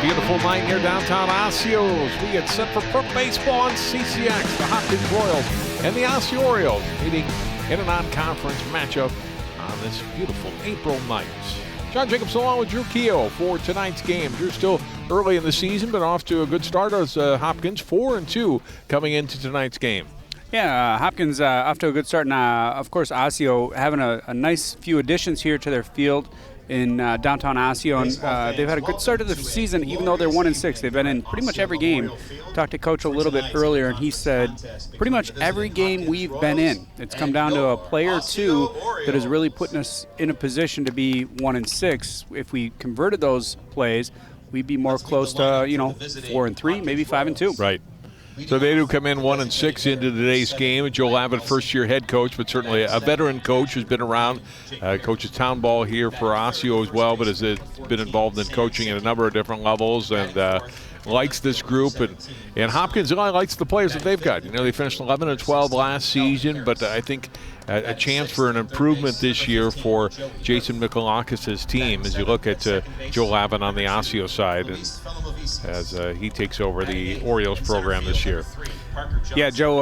Beautiful night near downtown Osseo as we get set for Pro Baseball on CCX. The Hopkins Royals and the Osseo Orioles meeting in a non-conference matchup on this beautiful April night. John Jacobs along with Drew Keough for tonight's game. Drew's still early in the season, but off to a good start as Hopkins 4-2 coming into tonight's game. Yeah, Hopkins off to a good start. And, of course, Osseo having a nice few additions here to their field in downtown Osseo. And they've had a good start to the season, even though they're 1-6. They've been in pretty much every game. Talked to Coach a little bit earlier, and he said pretty much every game we've been in, it's come down to a player or two that is really putting us in a position to be 1-6. If we converted those plays, we'd be more close to, 4-3, maybe 5-2. Right. So they do come in 1-6 into today's game. Joe Lavin, first-year head coach, but certainly a veteran coach who's been around. Coaches town ball here for Osseo as well, but has been involved in coaching at a number of different levels and likes this group. And Hopkins really likes the players that they've got. They finished 11-12 last season, but I think a chance for an improvement this year for Jason Mikulakis' team as you look at Joe Lavin on the Osseo side and as he takes over the Orioles program this year. Yeah, Joe,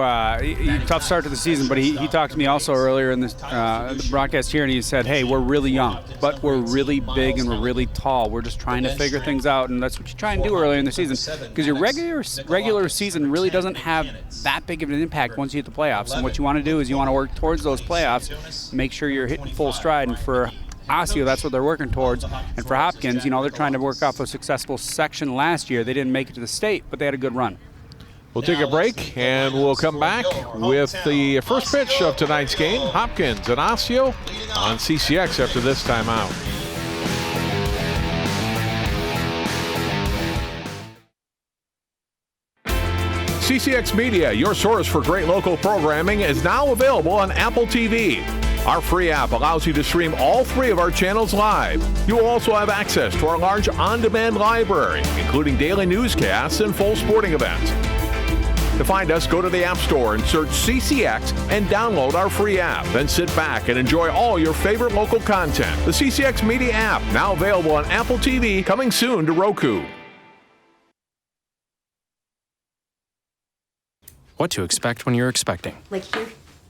tough start to the season, but he talked to me also earlier in this the broadcast here, and he said, hey, we're really young, but we're really big and we're really tall. We're just trying to figure things out, and that's what you try and do earlier in the season because your regular season really doesn't have that big of an impact once you hit the playoffs. And what you want to do is you want to work towards those playoffs, make sure you're hitting full stride, and for Osseo, that's what they're working towards. And for Hopkins, they're trying to work off a successful section last year. They didn't make it to the state, but they had a good run. We'll take a break, and we'll come back with the first pitch of tonight's game, Hopkins and Osseo on CCX after this timeout. CCX Media, your source for great local programming, is now available on Apple TV. Our free app allows you to stream all 3 of our channels live. You will also have access to our large on-demand library, including daily newscasts and full sporting events. To find us, go to the App Store and search CCX and download our free app. Then sit back and enjoy all your favorite local content. The CCX Media app, now available on Apple TV, coming soon to Roku. What to expect when you're expecting. Like here?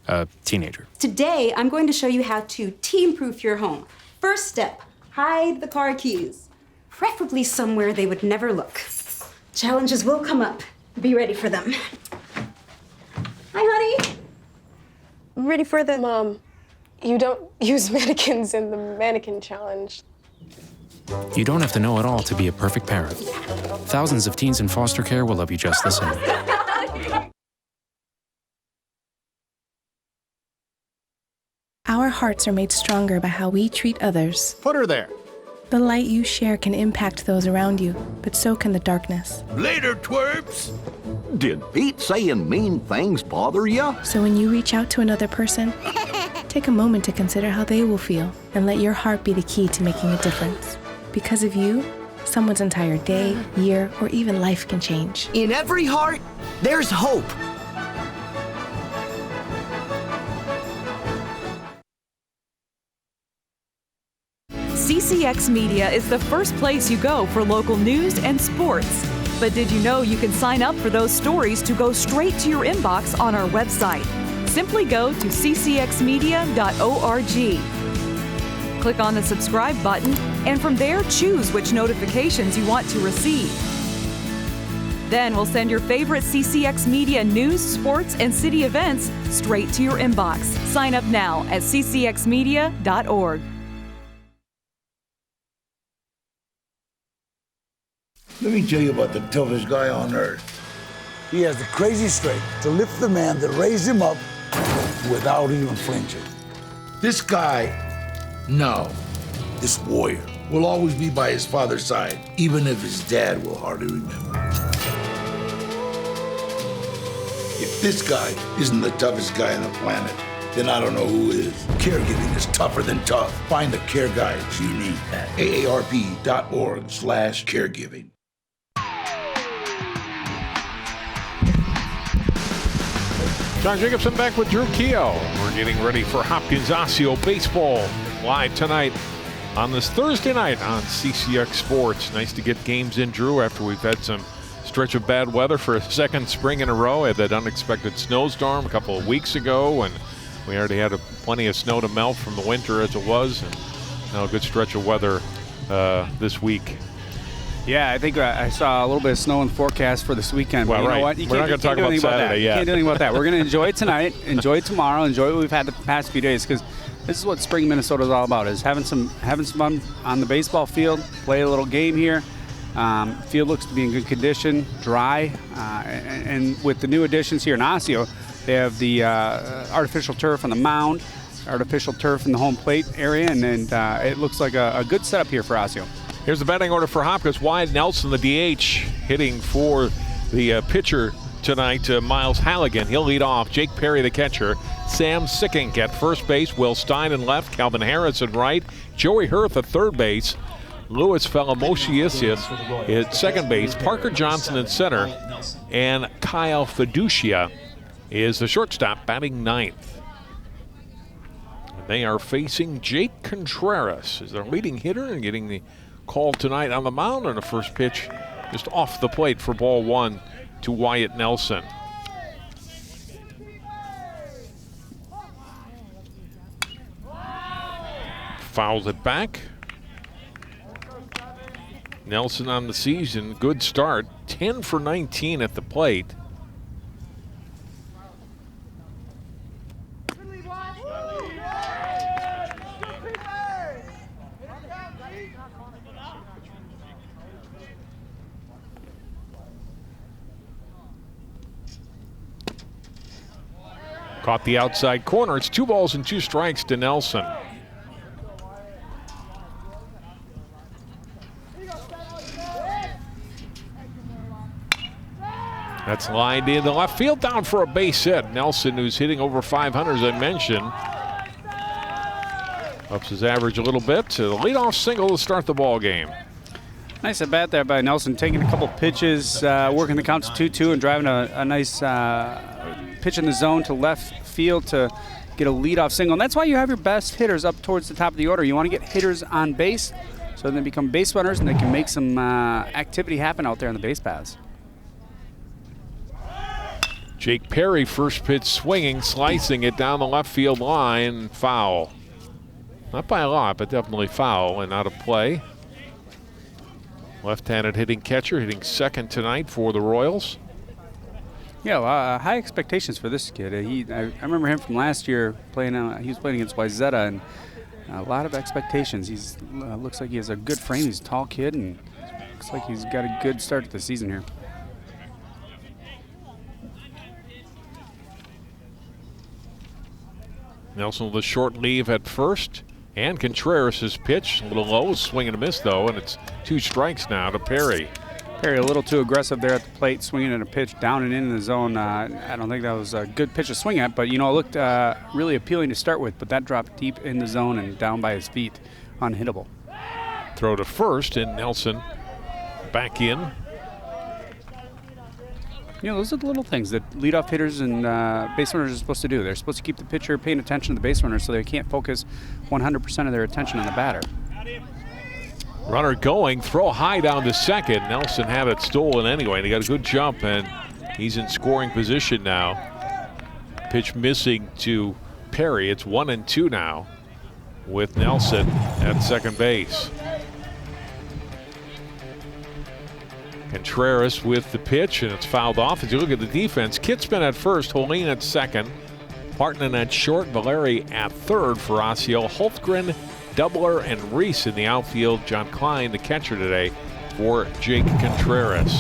A teenager. Today, I'm going to show you how to teen-proof your home. First step, hide the car keys. Preferably somewhere they would never look. Challenges will come up. Be ready for them. Hi, honey. Ready for the... Mom, you don't use mannequins in the mannequin challenge. You don't have to know it all to be a perfect parent. Thousands of teens in foster care will love you just the same. Our hearts are made stronger by how we treat others. Put her there. The light you share can impact those around you, but so can the darkness. Later, twerps. Did Pete saying mean things bother you? So when you reach out to another person, take a moment to consider how they will feel and let your heart be the key to making a difference. Because of you, someone's entire day, year, or even life can change. In every heart, there's hope. CCX Media is the first place you go for local news and sports. But did you know you can sign up for those stories to go straight to your inbox on our website? Simply go to ccxmedia.org. Click on the subscribe button, and from there choose which notifications you want to receive. Then we'll send your favorite CCX Media news, sports, and city events straight to your inbox. Sign up now at ccxmedia.org. Let me tell you about the toughest guy on earth. He has the crazy strength to lift the man that raised him up without even flinching. This guy, this warrior, will always be by his father's side, even if his dad will hardly remember. If this guy isn't the toughest guy on the planet, then I don't know who is. Caregiving is tougher than tough. Find the care guides you need at aarp.org/caregiving. John Jacobson back with Drew Keough. We're getting ready for Hopkins Osseo baseball live tonight on this Thursday night on CCX Sports. Nice to get games in, Drew, after we've had some stretch of bad weather for a second spring in a row. Had that unexpected snowstorm a couple of weeks ago, and we already had plenty of snow to melt from the winter as it was, and now a good stretch of weather this week. Yeah, I think I saw a little bit of snow in the forecast for this weekend. Well, but you right. know what? We're not going to talk about Saturday yet. You can't do anything about that. We're going to enjoy it tonight, enjoy it tomorrow, enjoy what we've had the past few days, because this is what spring Minnesota is all about, is having some fun on the baseball field, play a little game here. Field looks to be in good condition, dry, and with the new additions here in Osseo, they have the artificial turf on the mound, artificial turf in the home plate area, and it looks like a good setup here for Osseo. Here's the batting order for Hopkins. Wyatt Nelson, the DH, hitting for the pitcher tonight, Miles Halligan. He'll lead off. Jake Perry, the catcher. Sam Sickink at first base. Will Stein in left. Calvin Harris in right. Joey Hurth at third base. Louis Felamosius at second base. Parker Johnson in center. And Kyle Fiducia is the shortstop, batting ninth. And they are facing Jake Contreras as their leading hitter and getting the call tonight on the mound on the first pitch, just off the plate for ball one to Wyatt Nelson. Fouls it back. Nelson on the season, good start, 10 for 19 at the plate. Caught the outside corner. It's 2 balls and 2 strikes to Nelson. That's lined into left field, down for a base hit. Nelson, who's hitting over 500, as I mentioned, ups his average a little bit to the leadoff single to start the ball game. Nice at bat there by Nelson, taking a couple pitches, working the count to 2-2 and driving a nice pitch in the zone to left field to get a leadoff single. And that's why you have your best hitters up towards the top of the order. You want to get hitters on base so they become base runners and they can make some activity happen out there on the base paths. Jake Perry, first pitch swinging, slicing it down the left field line, foul. Not by a lot, but definitely foul and out of play. Left-handed hitting catcher, hitting second tonight for the Royals. Yeah, high expectations for this kid. I remember him from last year playing. He was playing against Wyzetta, and a lot of expectations. He's looks like he has a good frame. He's a tall kid, and looks like he's got a good start to the season here. Nelson with a short leave at first. And Contreras' pitch, a little low, swing and a miss though, and it's 2 strikes now to Perry. Perry a little too aggressive there at the plate, swinging at a pitch down and in the zone. I don't think that was a good pitch to swing at, but you know, it looked really appealing to start with, but that dropped deep in the zone and down by his feet, unhittable. Throw to first, and Nelson back in. You know, those are the little things that leadoff hitters and base runners are supposed to do. They're supposed to keep the pitcher paying attention to the base runner so they can't focus 100% of their attention on the batter. Runner going, throw high down to second. Nelson had it stolen anyway, and he got a good jump, and he's in scoring position now. Pitch missing to Perry. It's 1-2 now with Nelson at second base. Contreras with the pitch, and it's fouled off. As you look at the defense, Kitspin at first, Holin at second, Partonen at short, Valeri at third for Osseo, Holtgren, Doubler, and Reese in the outfield. John Klein, the catcher today for Jake Contreras.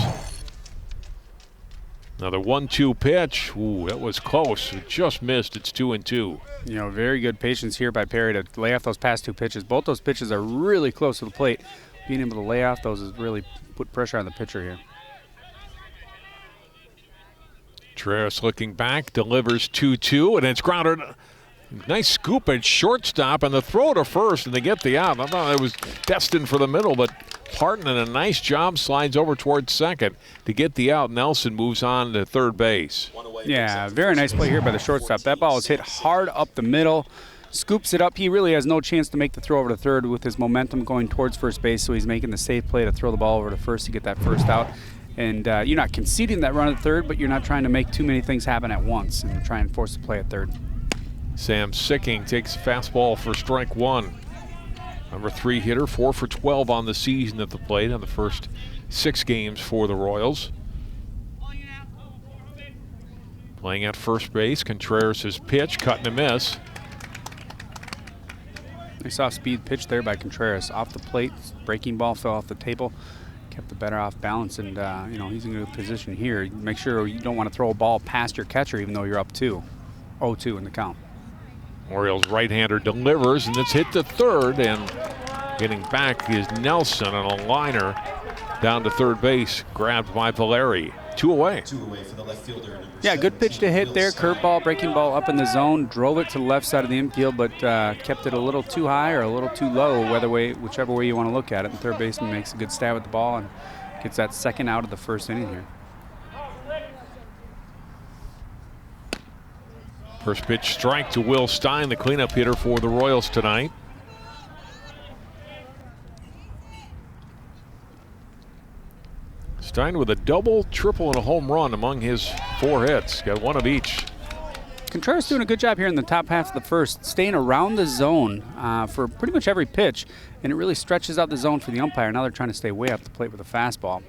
Another 1-2 pitch. Ooh, that was close. It just missed. It's 2-2. You know, very good patience here by Perry to lay off those past 2 pitches. Both those pitches are really close to the plate. Being able to lay off those has really put pressure on the pitcher here. Contreras looking back, delivers 2-2, and it's grounded. Nice scoop at shortstop, and the throw to first, and they get the out. I thought it was destined for the middle, but Partonen, a nice job, slides over towards second to get the out. Nelson moves on to third base. Yeah, very nice play here by the shortstop. That ball was hit hard up the middle. scoops it up. He really has no chance to make the throw over to third with his momentum going towards first base, so he's making the safe play to throw the ball over to first to get that first out. And you're not conceding that run at third, but you're not trying to make too many things happen at once and try and force the play at third. Sam Sicking takes a fastball for strike one. Number 3 hitter, 4 for 12 on the season at the plate on the first 6 games for the Royals. Playing at first base, Contreras' pitch, cut and a miss. Nice off-speed pitch there by Contreras. Off the plate, breaking ball fell off the table. Kept the better off balance, and he's in a good position here. Make sure you don't want to throw a ball past your catcher even though you're up 0-2 in the count. Orioles right-hander delivers, and it's hit to third, and getting back is Nelson on a liner down to third base, grabbed by Valeri. 2 away. 2 away for the left fielder. Yeah, good pitch to hit there. Curveball, breaking ball up in the zone. Drove it to the left side of the infield, but kept it a little too high or a little too low, whichever way you want to look at it. And third baseman makes a good stab at the ball and gets that second out of the first inning here. First pitch strike to Will Stein, the cleanup hitter for the Royals tonight. Stein with a double, triple, and a home run among his 4 hits. Got 1 of each. Contreras doing a good job here in the top half of the first, staying around the zone for pretty much every pitch, and it really stretches out the zone for the umpire. Now they're trying to stay way up the plate with a fastball.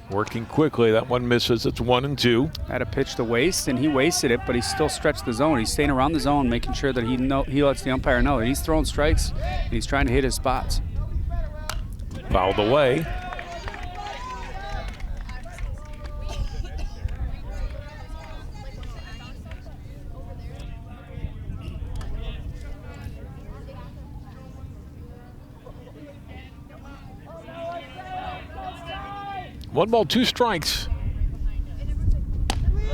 Working quickly, that one misses. It's 1-2. Had a pitch to waste, and he wasted it, but he still stretched the zone. He's staying around the zone, making sure that he lets the umpire know that he's throwing strikes, and he's trying to hit his spots. Fouled away. One ball, 2 strikes.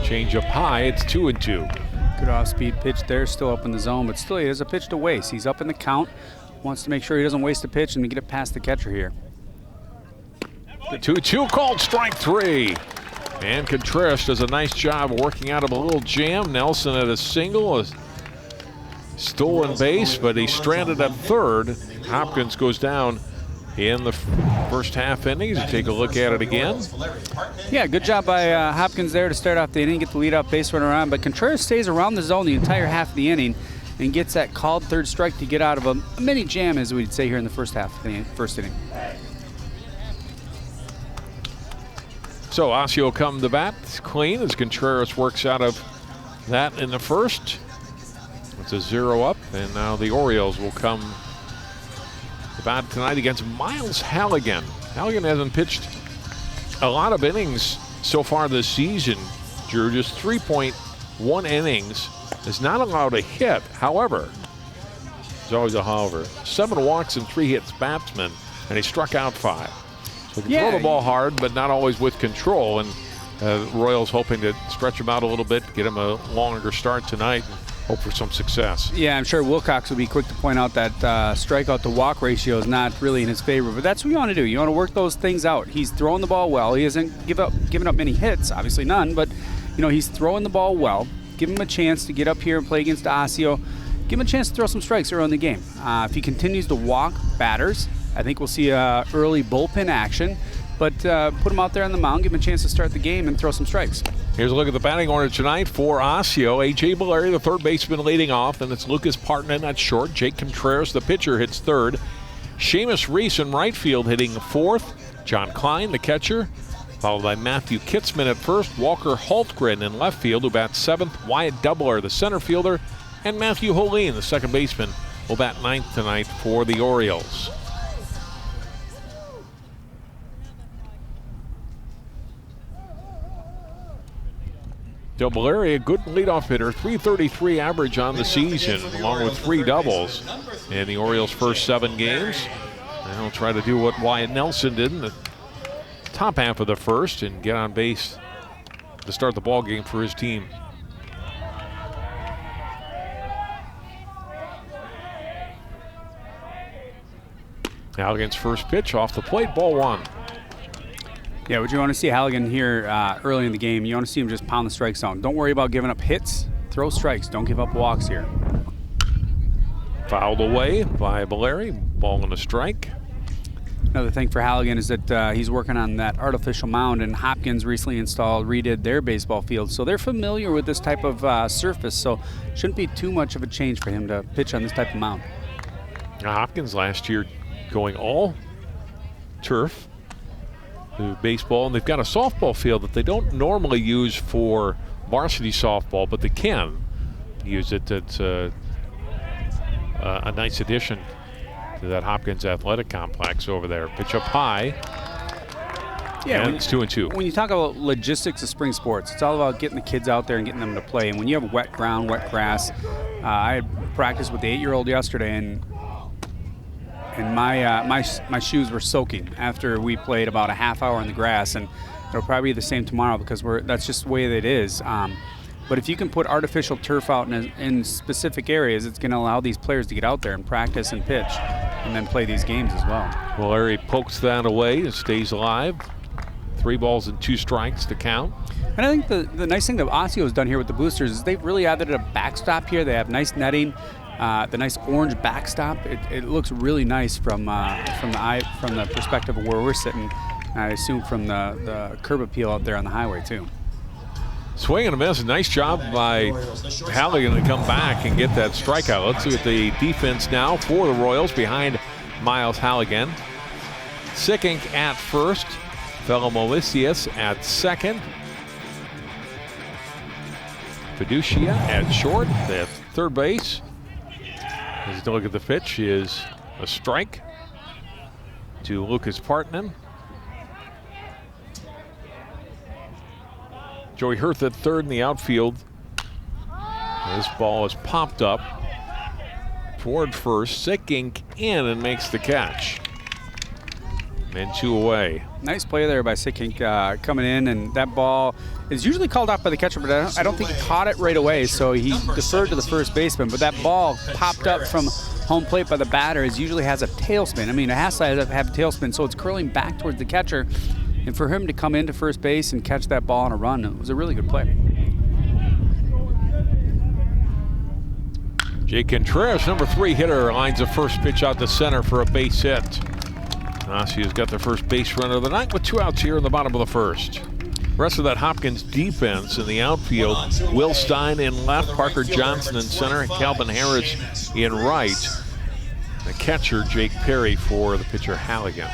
Change up high, it's 2-2. Good off-speed pitch there, still up in the zone, but still he has a pitch to waste. He's up in the count, wants to make sure he doesn't waste a pitch and get it past the catcher here. The 2-2 called strike 3. And Contreras does a nice job working out of a little jam. Nelson at a single, a stolen base, but he's stranded at third. Hopkins goes down in the first half innings. You take a look at it again. Yeah, good job by Hopkins there to start off the inning, get the leadoff base runner on. But Contreras stays around the zone the entire half of the inning and gets that called third strike to get out of a mini jam, as we'd say here in the first half of the first inning. So Osseo come to bat clean as Contreras works out of that in the first. It's a 0 up, and now the Orioles will come to bat tonight against Miles Halligan. Halligan hasn't pitched a lot of innings so far this season, Drew. Just 3.1 innings. Has not allowed a hit. However, there's always a however. 7 walks and 3 hits batsman, and he struck out 5. So he can throw the ball hard, but not always with control. And Royals hoping to stretch him out a little bit, get him a longer start tonight, and hope for some success. Yeah, I'm sure Wilcox will be quick to point out that strikeout to walk ratio is not really in his favor, but that's what you want to do. You want to work those things out. He's throwing the ball well. He hasn't given up many hits, obviously none, but he's throwing the ball well. Give him a chance to get up here and play against Osseo. Give him a chance to throw some strikes early in the game. If he continues to walk batters, I think we'll see early bullpen action, but put him out there on the mound, give him a chance to start the game and throw some strikes. Here's a look at the batting order tonight for Osseo. A.J. Valeri, the third baseman, leading off. Then it's Lucas Parton at short. Jake Contreras, the pitcher, hits third. Seamus Reese in right field hitting fourth. John Klein, the catcher, followed by Matthew Kitzman at first. Walker Hultgren in left field, who bats seventh. Wyatt Doubler, the center fielder. And Matthew Holeen, the second baseman, will bat ninth tonight for the Orioles. Valeri, a good leadoff hitter, .333 average on the season, along with 3 doubles in the Orioles' first 7 games. And he'll try to do what Wyatt Nelson did in the top half of the first and get on base to start the ball game for his team. Halligan's first pitch off the plate, ball 1. Yeah, what you want to see Halligan here early in the game, you want to see him just pound the strike zone. Don't worry about giving up hits. Throw strikes. Don't give up walks here. Fouled away by Valeri. Ball and a strike. Another thing for Halligan is that he's working on that artificial mound, and Hopkins recently redid their baseball field. So they're familiar with this type of surface, so shouldn't be too much of a change for him to pitch on this type of mound. Hopkins last year going all turf to baseball, and they've got a softball field that they don't normally use for varsity softball, but they can use it. It's a nice addition to that Hopkins athletic complex over there. Pitch up high. Yeah, and it's 2-2. When you talk about logistics of spring sports, it's all about getting the kids out there and getting them to play. And when you have wet ground, wet grass, I had practiced with the 8-year-old yesterday, and my shoes were soaking after we played about a half hour on the grass, and it'll probably be the same tomorrow because that's just the way that it is. But if you can put artificial turf out in specific areas, it's going to allow these players to get out there and practice and pitch and then play these games as well. Valeri pokes that away and stays alive. 3 balls and 2 strikes to count. And I think the nice thing that Osseo has done here with the boosters is they've really added a backstop here. They have nice netting, the nice orange backstop. It looks really nice from the perspective of where we're sitting. I assume from the curb appeal out there on the highway too. Swing and a miss. Nice job by Halligan to come back and get that strikeout. Let's see what the defense now for the Royals behind Miles Halligan. Sickink at first. Fellow-Molisius at second. Fiducia at short. At third base. As you look at the pitch, is a strike to Lucas Partman. Joey Hurth at third in the outfield. This ball is popped up toward first. Sickink in and makes the catch. And 2 away. Nice play there by Sickink coming in, and that ball is usually called off by the catcher, but I don't think he caught it right away, so he deferred to the first baseman. But that ball popped up from home plate by the batter. It usually has a tailspin. I mean, it has to have a tailspin, so it's curling back towards the catcher. And for him to come into first base and catch that ball on a run, it was a really good play. Jake Contreras, number 3 hitter, lines a first pitch out to center for a base hit. Osseo's got the first base runner of the night with 2 outs here in the bottom of the first. Rest of that Hopkins defense in the outfield, Will Stein in left, Parker Johnson in center, Calvin Harris in right. The catcher, Jake Perry, for the pitcher, Halligan.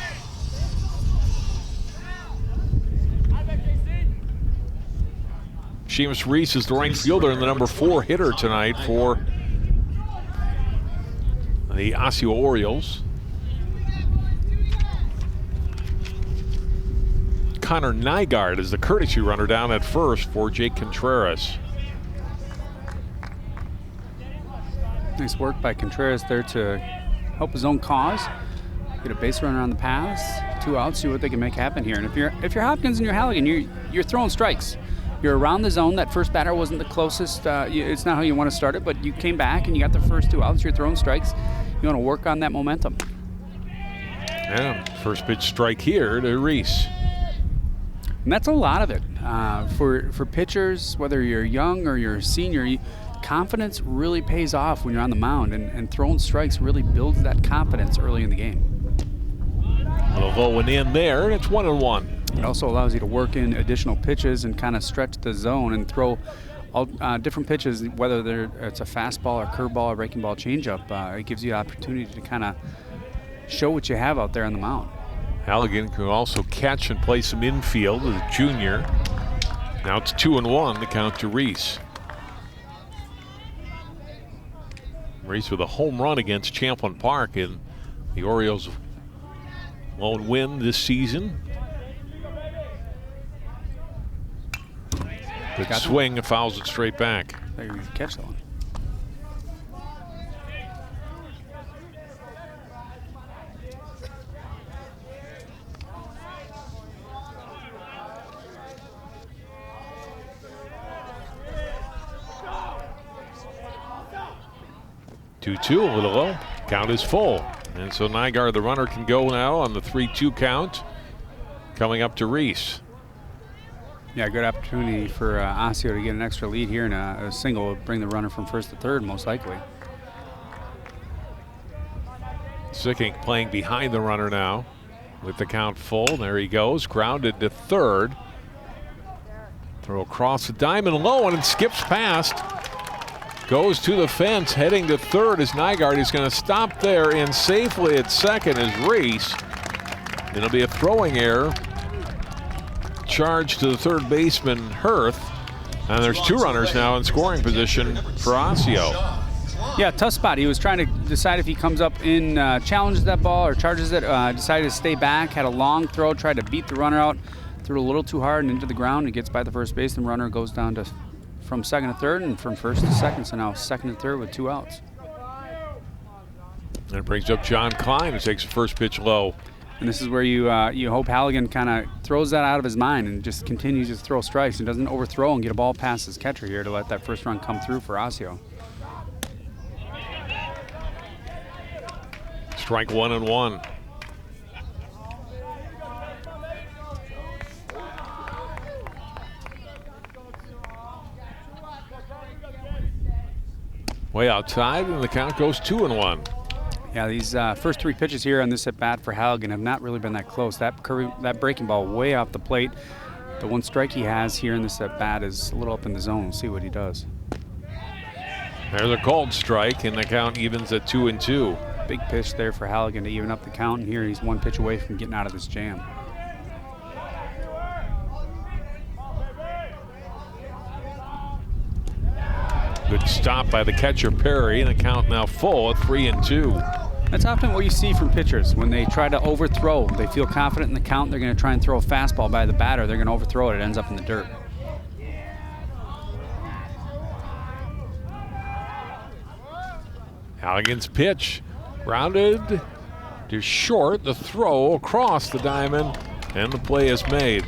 Seamus Reese is the right fielder and the number 4 hitter tonight for the Osseo Orioles. Connor Nygaard is the courtesy runner down at first for Jake Contreras. Nice work by Contreras there to help his own cause. Get a base runner on the pass, 2 outs, see what they can make happen here. And if you're Hopkins and you're Halligan, you're throwing strikes. You're around the zone. That first batter wasn't the closest. It's not how you want to start it, but you came back and you got the first 2 outs. You're throwing strikes. You want to work on that momentum. Yeah, first pitch strike here to Reese. And that's a lot of it. For pitchers, whether you're young or you're a senior, confidence really pays off when you're on the mound, and throwing strikes really builds that confidence early in the game. A little low and in there, and it's 1-1. It also allows you to work in additional pitches and kind of stretch the zone and throw all different pitches, whether it's a fastball or curveball or breaking ball changeup. It gives you the opportunity to kind of show what you have out there on the mound. Halligan can also catch and play some infield as a junior. Now it's 2-1 to count to Reese. Reese with a home run against Champlin Park in the Orioles' lone win this season. Good swing and fouls it straight back. There you catch that one. Two, a little low. Count is full. And so Nygaard, the runner, can go now on the 3-2 count. Coming up to Reese. Yeah, good opportunity for Osseo to get an extra lead here, and a single will bring the runner from first to third, most likely. Sickink playing behind the runner now with the count full. There he goes, grounded to third. Throw across the diamond low, and it skips past. Goes to the fence, heading to third as Nygaard is going to stop there, and safely at second is Reese. It'll be a throwing error. Charge to the third baseman, Hirth. And there's two runners now in scoring position for Osseo. Yeah, tough spot. He was trying to decide if he comes up in, challenges that ball or charges it. Decided to stay back, had a long throw, tried to beat the runner out. Threw a little too hard and into the ground. He gets by the first base, and the runner goes down to from second to third and from first to second. So now second and third with 2 outs. And it brings up John Klein, who takes the first pitch low. And this is where you hope Halligan kind of throws that out of his mind and just continues to throw strikes and doesn't overthrow and get a ball past his catcher here to let that first run come through for Osseo. Strike 1-1. Way outside, and the count goes 2-1. Yeah, these first 3 pitches here on this at bat for Halligan have not really been that close. That breaking ball way off the plate. The one strike he has here in this at bat is a little up in the zone. We'll see what he does. There's a called strike, and the count evens at 2-2. Big pitch there for Halligan to even up the count, and here he's 1 pitch away from getting out of this jam. Good stop by the catcher, Perry, and the count now full at 3-2. That's often what you see from pitchers. When they try to overthrow, they feel confident in the count, they're going to try and throw a fastball by the batter. They're going to overthrow it. It ends up in the dirt. Halligan's pitch. Grounded to short. The throw across the diamond, and the play is made.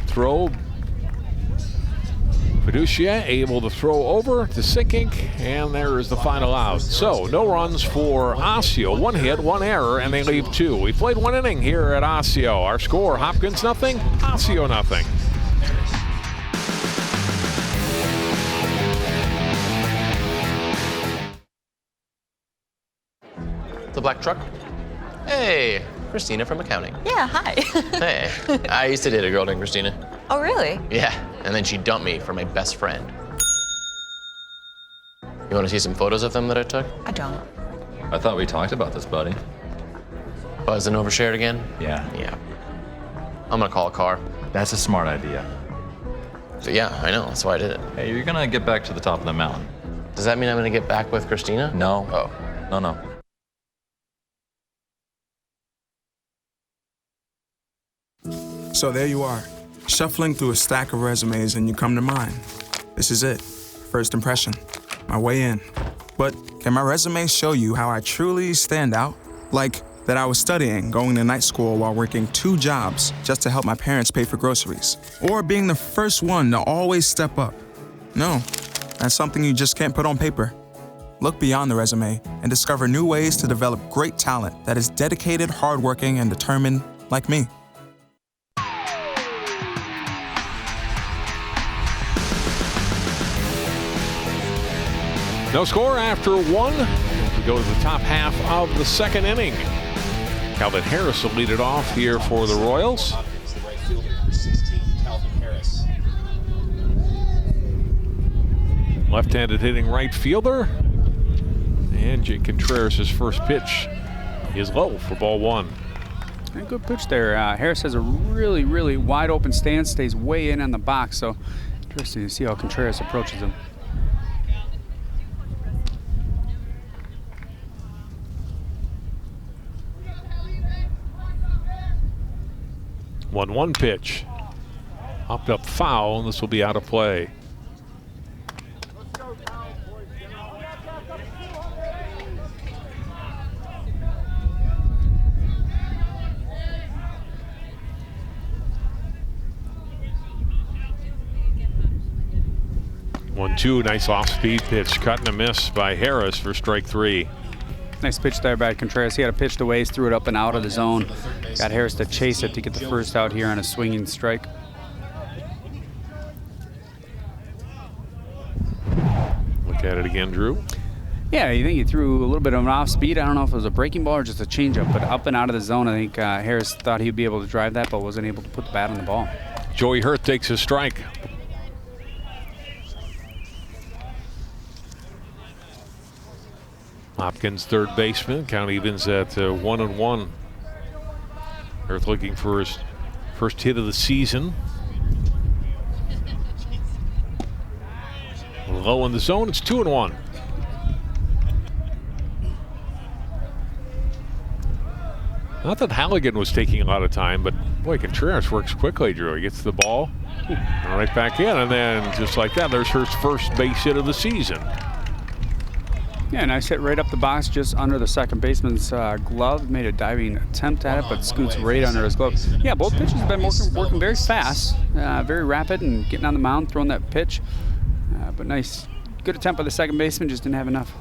Throw. Fiducia able to throw over to Sickink, and there is the final out. So no runs for Osseo. 1 hit, 1 error, and they leave 2. We played 1 inning here at Osseo. Our score: Hopkins nothing, Osseo nothing. The black truck? Hey, Christina from accounting. Yeah, hi. Hey, I used to date a girl named Christina. Oh, really? Yeah, and then she dumped me for my best friend. You want to see some photos of them that I took? I don't. I thought we talked about this, buddy. Buzzed and overshared again? Yeah. Yeah. I'm gonna call a car. That's a smart idea. So yeah, I know, that's why I did it. Hey, you're gonna get back to the top of the mountain. Does that mean I'm gonna get back with Christina? No. Oh. No. So there you are, shuffling through a stack of resumes, and you come to mine. This is it, first impression, my way in. But can my resume show you how I truly stand out? Like that I was studying, going to night school while working 2 jobs just to help my parents pay for groceries. Or being the first one to always step up. No, that's something you just can't put on paper. Look beyond the resume and discover new ways to develop great talent that is dedicated, hardworking, and determined like me. No score after 1. We go to the top half of the second inning. Calvin Harris will lead it off here for the Royals. Left-handed hitting right fielder. And Jake Contreras' first pitch is low for ball 1. A good pitch there. Harris has a really, really wide open stance, stays way in on the box, so interesting to see how Contreras approaches him. 1-1 pitch. Hopped up foul, and this will be out of play. One-two, nice off-speed pitch. Cut and a miss by Harris for strike 3. Nice pitch there by Contreras. He had a pitch to waste, threw it up and out of the zone. Got Harris to chase it to get the first out here on a swinging strike. Look at it again, Drew. Yeah, you think he threw a little bit of an off speed. I don't know if it was a breaking ball or just a changeup, but up and out of the zone. I think Harris thought he'd be able to drive that, but wasn't able to put the bat on the ball. Joey Hurt takes a strike. Hopkins, third baseman. Count evens at 1-1. Hurt looking for his first hit of the season. Low in the zone. It's 2-1. Not that Halligan was taking a lot of time, but boy, Contreras works quickly, Drew. He gets the ball right back in, and then just like that, there's her first base hit of the season. Yeah, nice hit right up the box, just under the second baseman's glove. Made a diving attempt at it, but scoots right under his glove. Yeah, both pitchers have been working very fast, very rapid, and getting on the mound, throwing that pitch. But nice, good attempt by the second baseman. Just didn't have enough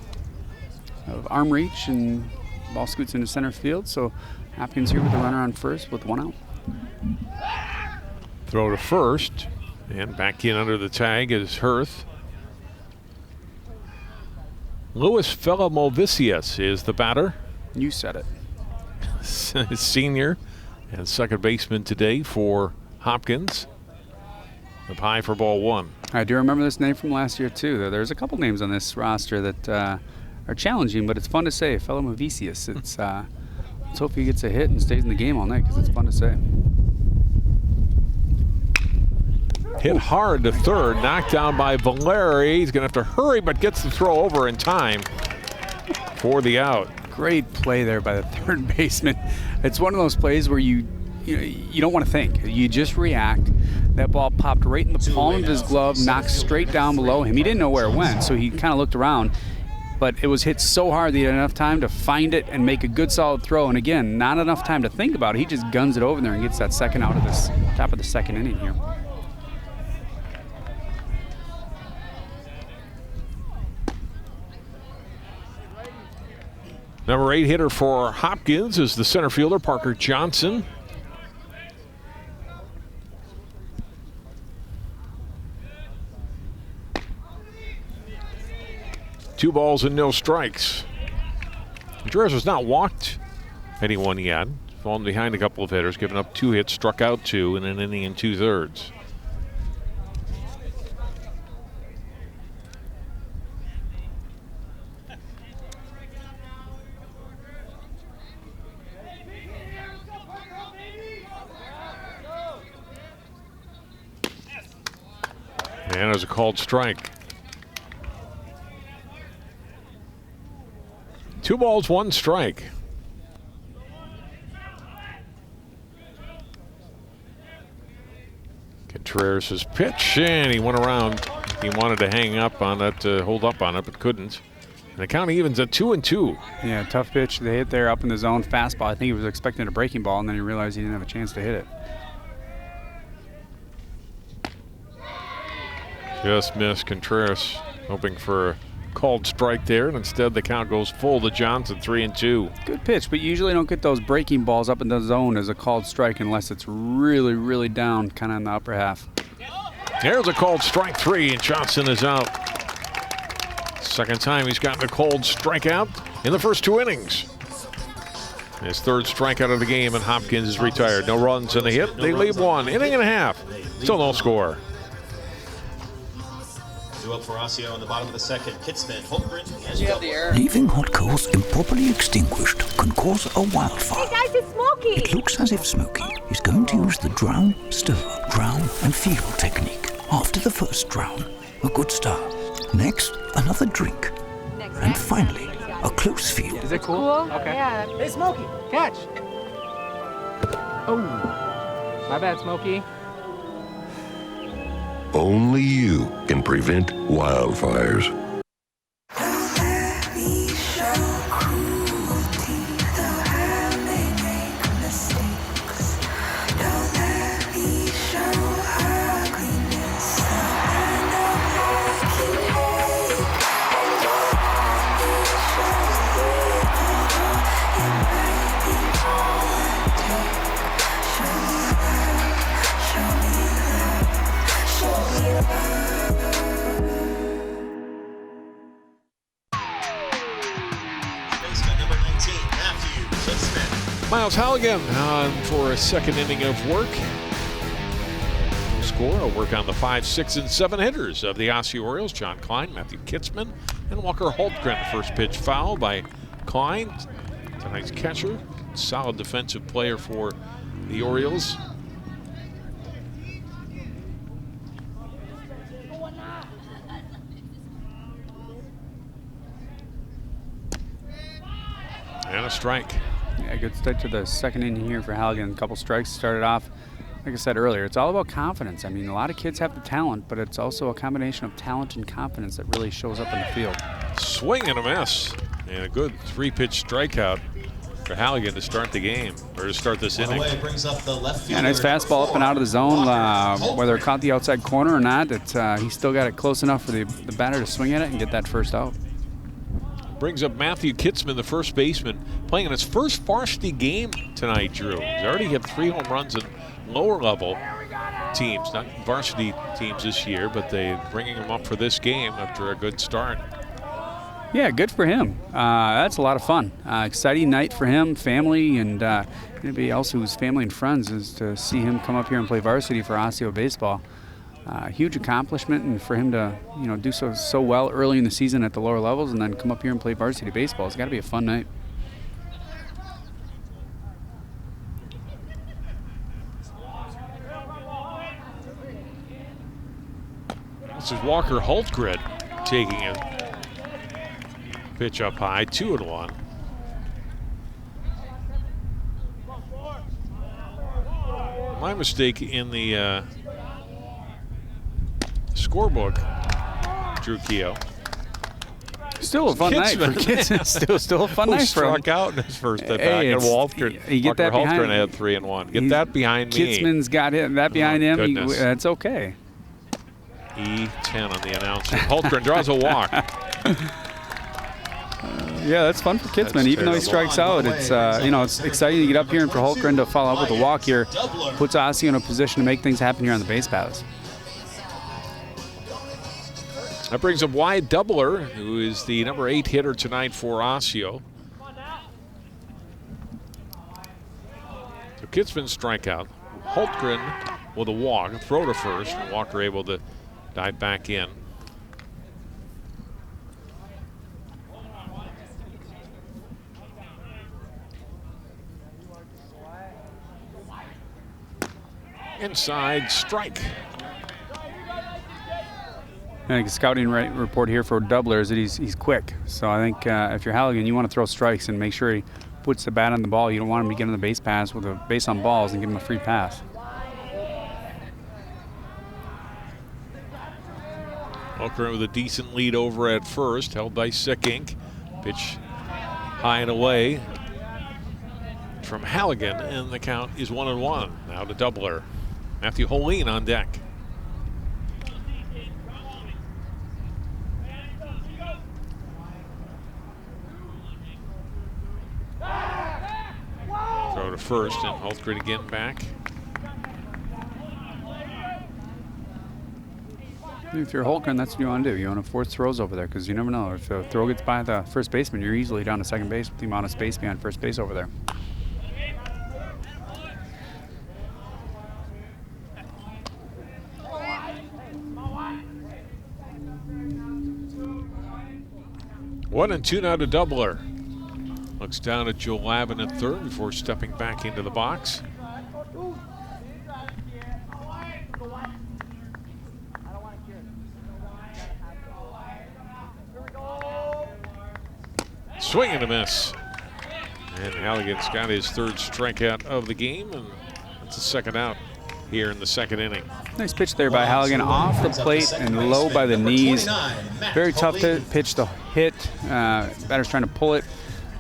of arm reach, and the ball scoots into center field. So Hopkins here with a runner on first with 1 out. Throw to first, and back in under the tag is Hurth. Louis Felamovicius is the batter. You said it. Senior and second baseman today for Hopkins. Up high for ball 1. I do remember this name from last year too. There's a couple names on this roster that are challenging, but it's fun to say. Felamovicius. It's let's hope he gets a hit and stays in the game all night because it's fun to say. Hit hard to third, knocked down by Valeri. He's going to have to hurry, but gets the throw over in time for the out. Great play there by the third baseman. It's one of those plays where you don't want to think. You just react. That ball popped right in the palm of his glove, knocked straight down below him. He didn't know where it went, so he kind of looked around. But it was hit so hard that he had enough time to find it and make a good solid throw. And again, not enough time to think about it. He just guns it over there and gets that second out of this top of the second inning here. Number 8 hitter for Hopkins is the center fielder, Parker Johnson. Two balls and no strikes. Contreras has not walked anyone yet. Fallen behind a couple of hitters, given up 2 hits, struck out 2 in an inning and 2/3. And there's a called strike. 2 balls, 1 strike. Contreras' pitch, and he went around. He wanted to hang up on that, hold up on it, but couldn't. And the count evens at 2-2. Yeah, tough pitch. They hit there up in the zone, fastball. I think he was expecting a breaking ball, and then he realized he didn't have a chance to hit it. Just missed. Contreras hoping for a called strike there, and instead the count goes full to Johnson, 3-2. Good pitch, but you usually don't get those breaking balls up in the zone as a called strike unless it's really, really down, kind of in the upper half. There's a called strike 3, and Johnson is out. Second time he's gotten a called strikeout in the first 2 innings. His third strikeout of the game, and Hopkins is retired. No runs and a hit. They leave 1 inning and a half. Still no score. Up for Osseo in the bottom of the second. Pittsman, Holmgren. Leaving hot coals improperly extinguished can cause a wildfire. Hey guys, it's Smokey! It looks as if Smokey is going to use the drown, stir, drown, and feel technique. After the first drown, a good start. Next, another drink. And finally, a close feel. Is it cool? Okay. Yeah. Hey, Smokey, catch! Oh, my bad, Smokey. Only you can prevent wildfires. Miles Halligan on for a second inning of work. Score, I'll work on the 5, 6, and 7 hitters of the Osseo Orioles. John Klein, Matthew Kitzman, and Walker Holtgren. First pitch foul by Klein. Tonight's catcher. Solid defensive player for the Orioles. And a strike. Yeah, good start to the second inning here for Halligan. A couple strikes started off. Like I said earlier, it's all about confidence. I mean, a lot of kids have the talent, but it's also a combination of talent and confidence that really shows up in the field. Swing and a miss. And a good 3-pitch strikeout for Halligan to start the game, or to start this inning. Brings up the left Yeah, nice fastball up and out of the zone. Whether it caught the outside corner or not, he still got it close enough for the batter to swing at it and get that first out. Brings up Matthew Kitzman, the first baseman, playing in his first varsity game tonight, Drew. He's already hit 3 home runs in lower level teams, not varsity teams this year, but they're bringing him up for this game after a good start. Yeah, good for him. That's a lot of fun. Exciting night for him, family, and anybody else who's family and friends is to see him come up here and play varsity for Osseo baseball. Huge accomplishment, and for him to do so well early in the season at the lower levels and then come up here and play varsity baseball. It's got to be a fun night. This is Walker Holtgren taking it. Pitch up high, 2-1. My mistake in the scorebook, Drew Keogh. Still a fun night for kids. Still a fun night for him. Struck out in his first at bat. And Walker Holtgren had 3-1. Get that behind me. Kitzman's got that behind him. That's okay. E10 on the announcer. Holtgren draws a walk. Yeah, that's fun for Kitzman. Even though he strikes out, it's it's exciting to get up here and for Holtgren to follow up with a walk here. Puts Osseo in a position to make things happen here on the base paths. That brings up Wyatt Doubler, who is the number 8 hitter tonight for Osseo. So Kitzman strikeout. Holtgren with a walk, throw to first, and Walker able to dive back in. Inside strike. I think the scouting report here for Doubler is that he's quick. So I think if you're Halligan, you want to throw strikes and make sure he puts the bat on the ball. You don't want him to get on the base pass with a base on balls and give him a free pass. Walker with a decent lead over at first, held by Sick Ink. Pitch high and away from Halligan, and the count is 1-1. Now to Doubler. Matthew Holeen on deck. Throw to first, and Holtgren again back. If you're Holtgren, that's what you want to do. You want to force throws over there because you never know. If the throw gets by the first baseman, you're easily down to second base with the amount of space behind first base over there. One and two now to Doubler. Looks down at Joe Lavin at third before stepping back into the box. Swing and a miss. And Halligan's got his third strikeout of the game, and it's the second out here in the second inning. Nice pitch there by Halligan, off the plate and low by the knees. Very tough pitch to hit. Batter's trying to pull it.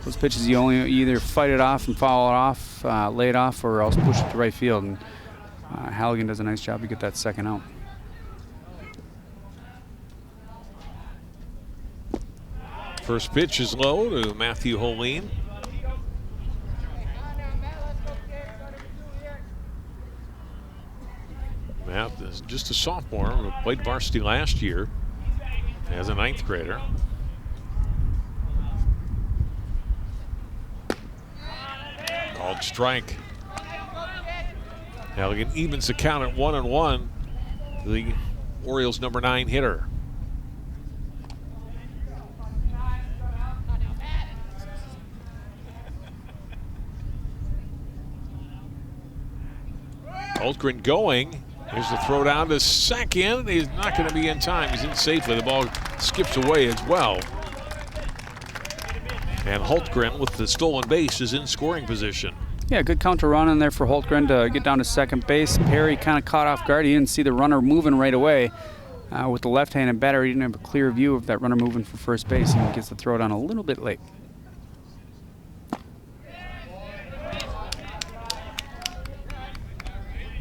Those pitches you either fight it off and foul it off, lay it off, or else push it to right field. And Halligan does a nice job to get that second out. First pitch is low to Matthew Holeen. Matt is just a sophomore who played varsity last year as a ninth grader. Called Called strike. Halligan evens the count at 1-1. The Orioles' number 9 hitter. Holtgren going. Here's the throw down to second. He's not going to be in time. He's in safely. The ball skips away as well. And Holtgren with the stolen base is in scoring position. Yeah, good counter run in there for Holtgren to get down to second base. Perry kind of caught off guard. He didn't see the runner moving right away. With the left-handed batter, he didn't have a clear view of that runner moving for first base. He gets the throw down a little bit late.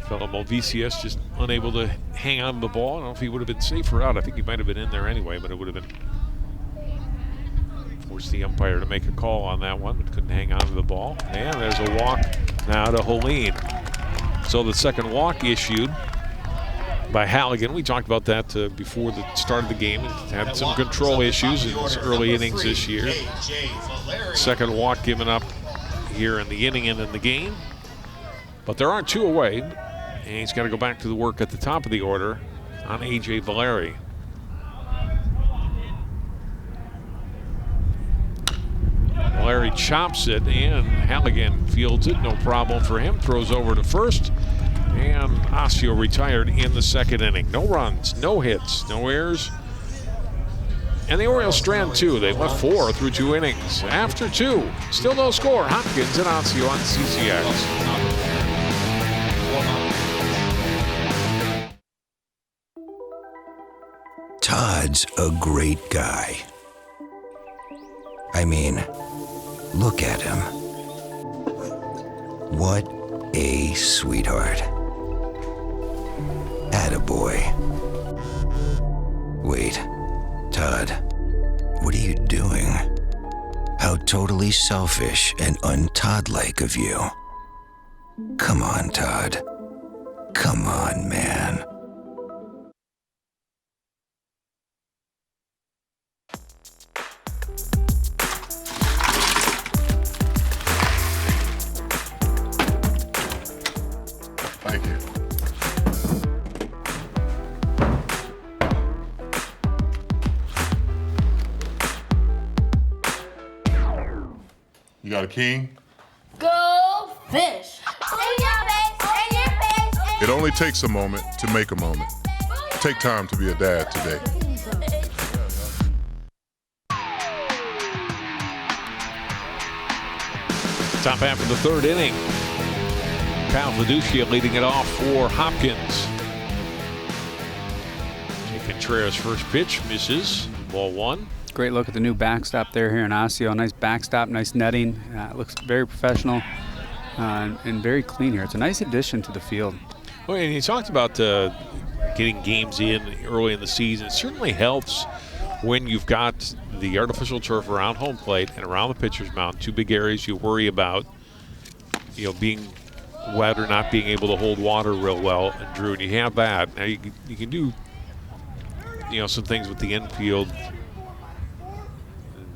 Fellow Movicius just unable to hang on to the ball. I don't know if he would have been safer out. I think he might have been in there anyway, but it would have been forced the umpire to make a call on that one, but couldn't hang on to the ball. And there's a walk now to Helene. So the second walk issued by Halligan. We talked about that before the start of the game. Had some control issues in his early innings this year. Second walk given up here in the inning and in the game. But there are 2 away, and he's got to go back to the work at the top of the order on A.J. Valeri. Valeri chops it, and Halligan fields it. No problem for him. Throws over to first, and Osseo retired in the second inning. No runs, no hits, no errors. And the Orioles strand 2. They left 4 through 2 innings. After 2, still no score. Hopkins and Osseo on CCX. Todd's a great guy. I mean, look at him. What a sweetheart. Attaboy. Wait, Todd, what are you doing? How totally selfish and un-Todd-like of you. Come on, Todd. Come on, man. Thank you. You got a king? Go fish! It only takes a moment to make a moment. Take time to be a dad today. Top half of the third inning. Kyle Fiducia leading it off for Hopkins. Contreras' first pitch misses. Ball 1. Great look at the new backstop there here in Osseo. Nice backstop, nice netting. Looks very professional and very clean here. It's a nice addition to the field. Well, and you talked about getting games in early in the season. It certainly helps when you've got the artificial turf around home plate and around the pitcher's mound. 2 big areas you worry about, being wet or not being able to hold water real well. And Drew, and you have that. Now you can do, some things with the infield.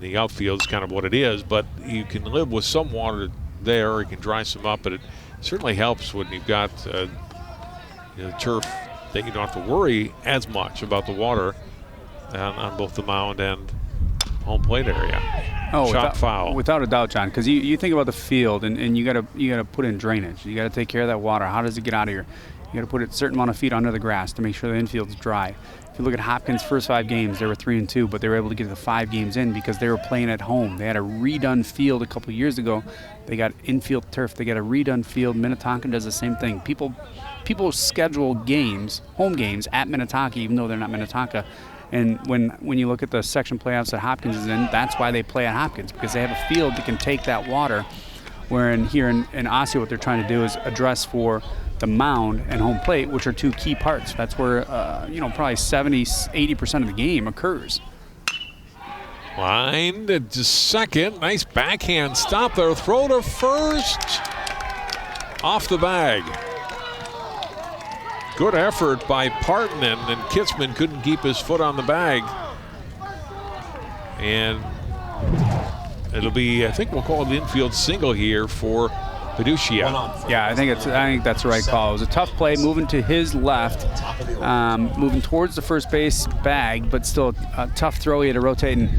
The outfield is kind of what it is, but you can live with some water there, or you can dry some up, but it certainly helps when you've got turf that you don't have to worry as much about the water on both the mound and home plate area. Shot foul. Without a doubt, John, because you think about the field and you gotta put in drainage. You gotta take care of that water. How does it get out of here? You gotta put a certain amount of feet under the grass to make sure the infield's dry. If you look at Hopkins' first 5 games, they were 3-2, but they were able to get the 5 games in because they were playing at home. They had a redone field a couple years ago. They got infield turf. They got a redone field. Minnetonka does the same thing. People schedule games, home games, at Minnetonka, even though they're not Minnetonka. And when you look at the section playoffs that Hopkins is in, that's why they play at Hopkins, because they have a field that can take that water. Where here in Osseo, what they're trying to do is address for the mound and home plate, which are 2 key parts. That's where, probably 70-80% of the game occurs. Line to second. Nice backhand stop there. Throw to first. Off the bag. Good effort by Partanen, and Kitzman couldn't keep his foot on the bag. And it'll be, I think we'll call it the infield single here for Fiducia. Yeah, I think that's the right call. It was a tough play, moving to his left, moving towards the first base bag, but still a tough throw. He had to rotate and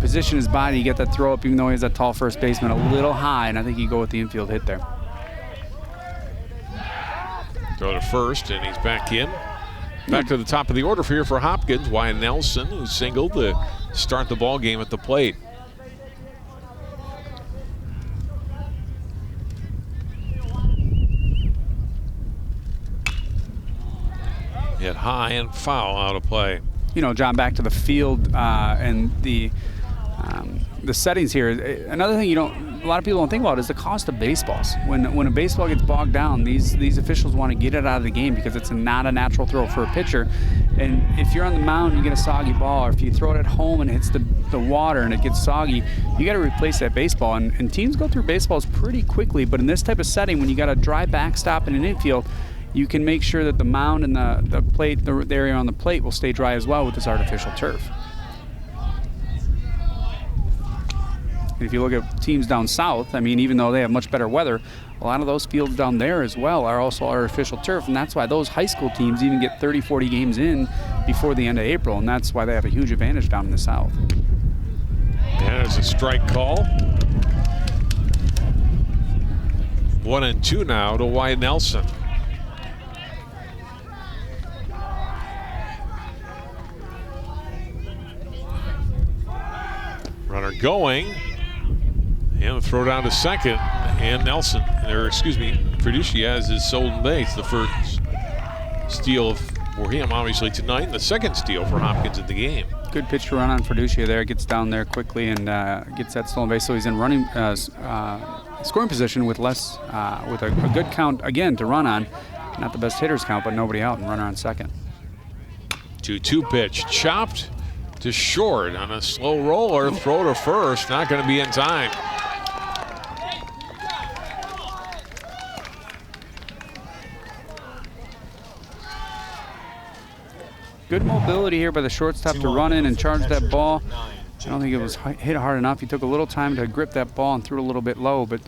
position his body to get that throw up, even though he has that tall first baseman a little high, and I think you go with the infield hit there. Throw to first, and he's back in. Back to the top of the order here for Hopkins. Wyatt Nelson, who singled to start the ball game at the plate. Hit high and foul out of play. You know, John, back to the field and the settings here. Another thing a lot of people don't think about is the cost of baseballs. When a baseball gets bogged down, these officials want to get it out of the game because it's not a natural throw for a pitcher. And if you're on the mound and you get a soggy ball, or if you throw it at home and it hits the water and it gets soggy, you got to replace that baseball. And teams go through baseballs pretty quickly, but in this type of setting, when you got a dry backstop in an infield, you can make sure that the mound and the plate, the area on the plate will stay dry as well with this artificial turf. And if you look at teams down south, I mean, even though they have much better weather, a lot of those fields down there as well are also artificial turf, and that's why those high school teams even get 30, 40 games in before the end of April, and that's why they have a huge advantage down in the south. And there's a strike call. 1-2 now to Wyatt Nelson. Runner going, and the throw down to second, and Nelson, Fiducia has his stolen base, the first steal for him, obviously tonight, and the second steal for Hopkins in the game. Good pitch to run on Fiducia there, gets down there quickly and gets that stolen base, so he's in running scoring position with a good count again to run on. Not the best hitter's count, but nobody out, and runner on second. 2-2 pitch, chopped to short on a slow roller, throw to first, not going to be in time. Good mobility here by the shortstop to run in and charge that ball. I don't think it was hit hard enough. He took a little time to grip that ball and threw it a little bit low, but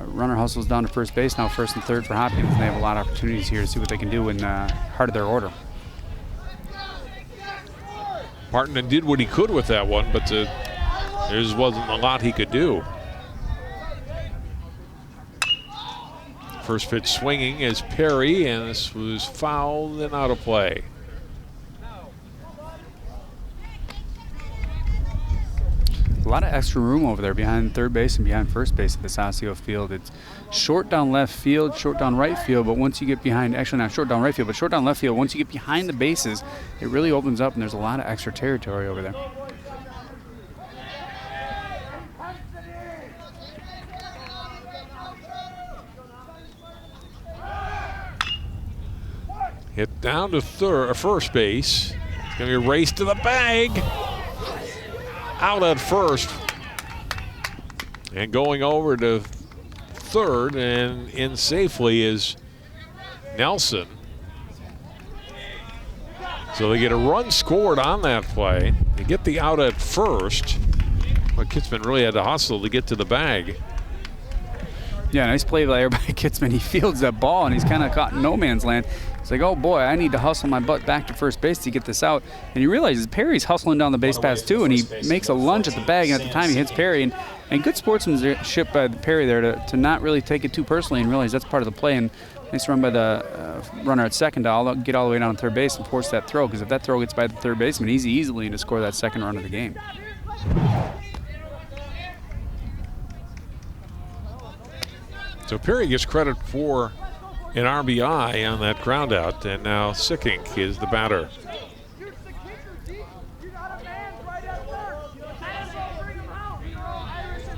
runner hustles down to first base now, first and third for Hopkins, and they have a lot of opportunities here to see what they can do in heart of their order. Martin did what he could with that one, but there just wasn't a lot he could do. First pitch swinging is Perry, and this was fouled and out of play. A lot of extra room over there behind third base and behind first base at this Osseo field. It's short down left field, short down right field, but once you get behind, actually not short down right field, but short down left field, once you get behind the bases, it really opens up and there's a lot of extra territory over there. Hit down to first base. It's going to be a race to the bag. Out at first. And going over to third and in safely is Nelson. So they get a run scored on that play. They get the out at first. But Kitzman really had to hustle to get to the bag. Yeah, nice play there by Kitzman. He fields that ball and he's kind of caught in no man's land. It's like, oh boy, I need to hustle my butt back to first base to get this out. And he realizes Perry's hustling down the base paths too, and he makes a lunge at the bag, and at the time he hits Perry. And good sportsmanship by Perry there to not really take it too personally and realize that's part of the play. And nice run by the runner at second to get all the way down to third base and force that throw, because if that throw gets by the third baseman, he's easily to score that second run of the game. So Perry gets credit for an RBI on that ground out, and now Sickink is the batter.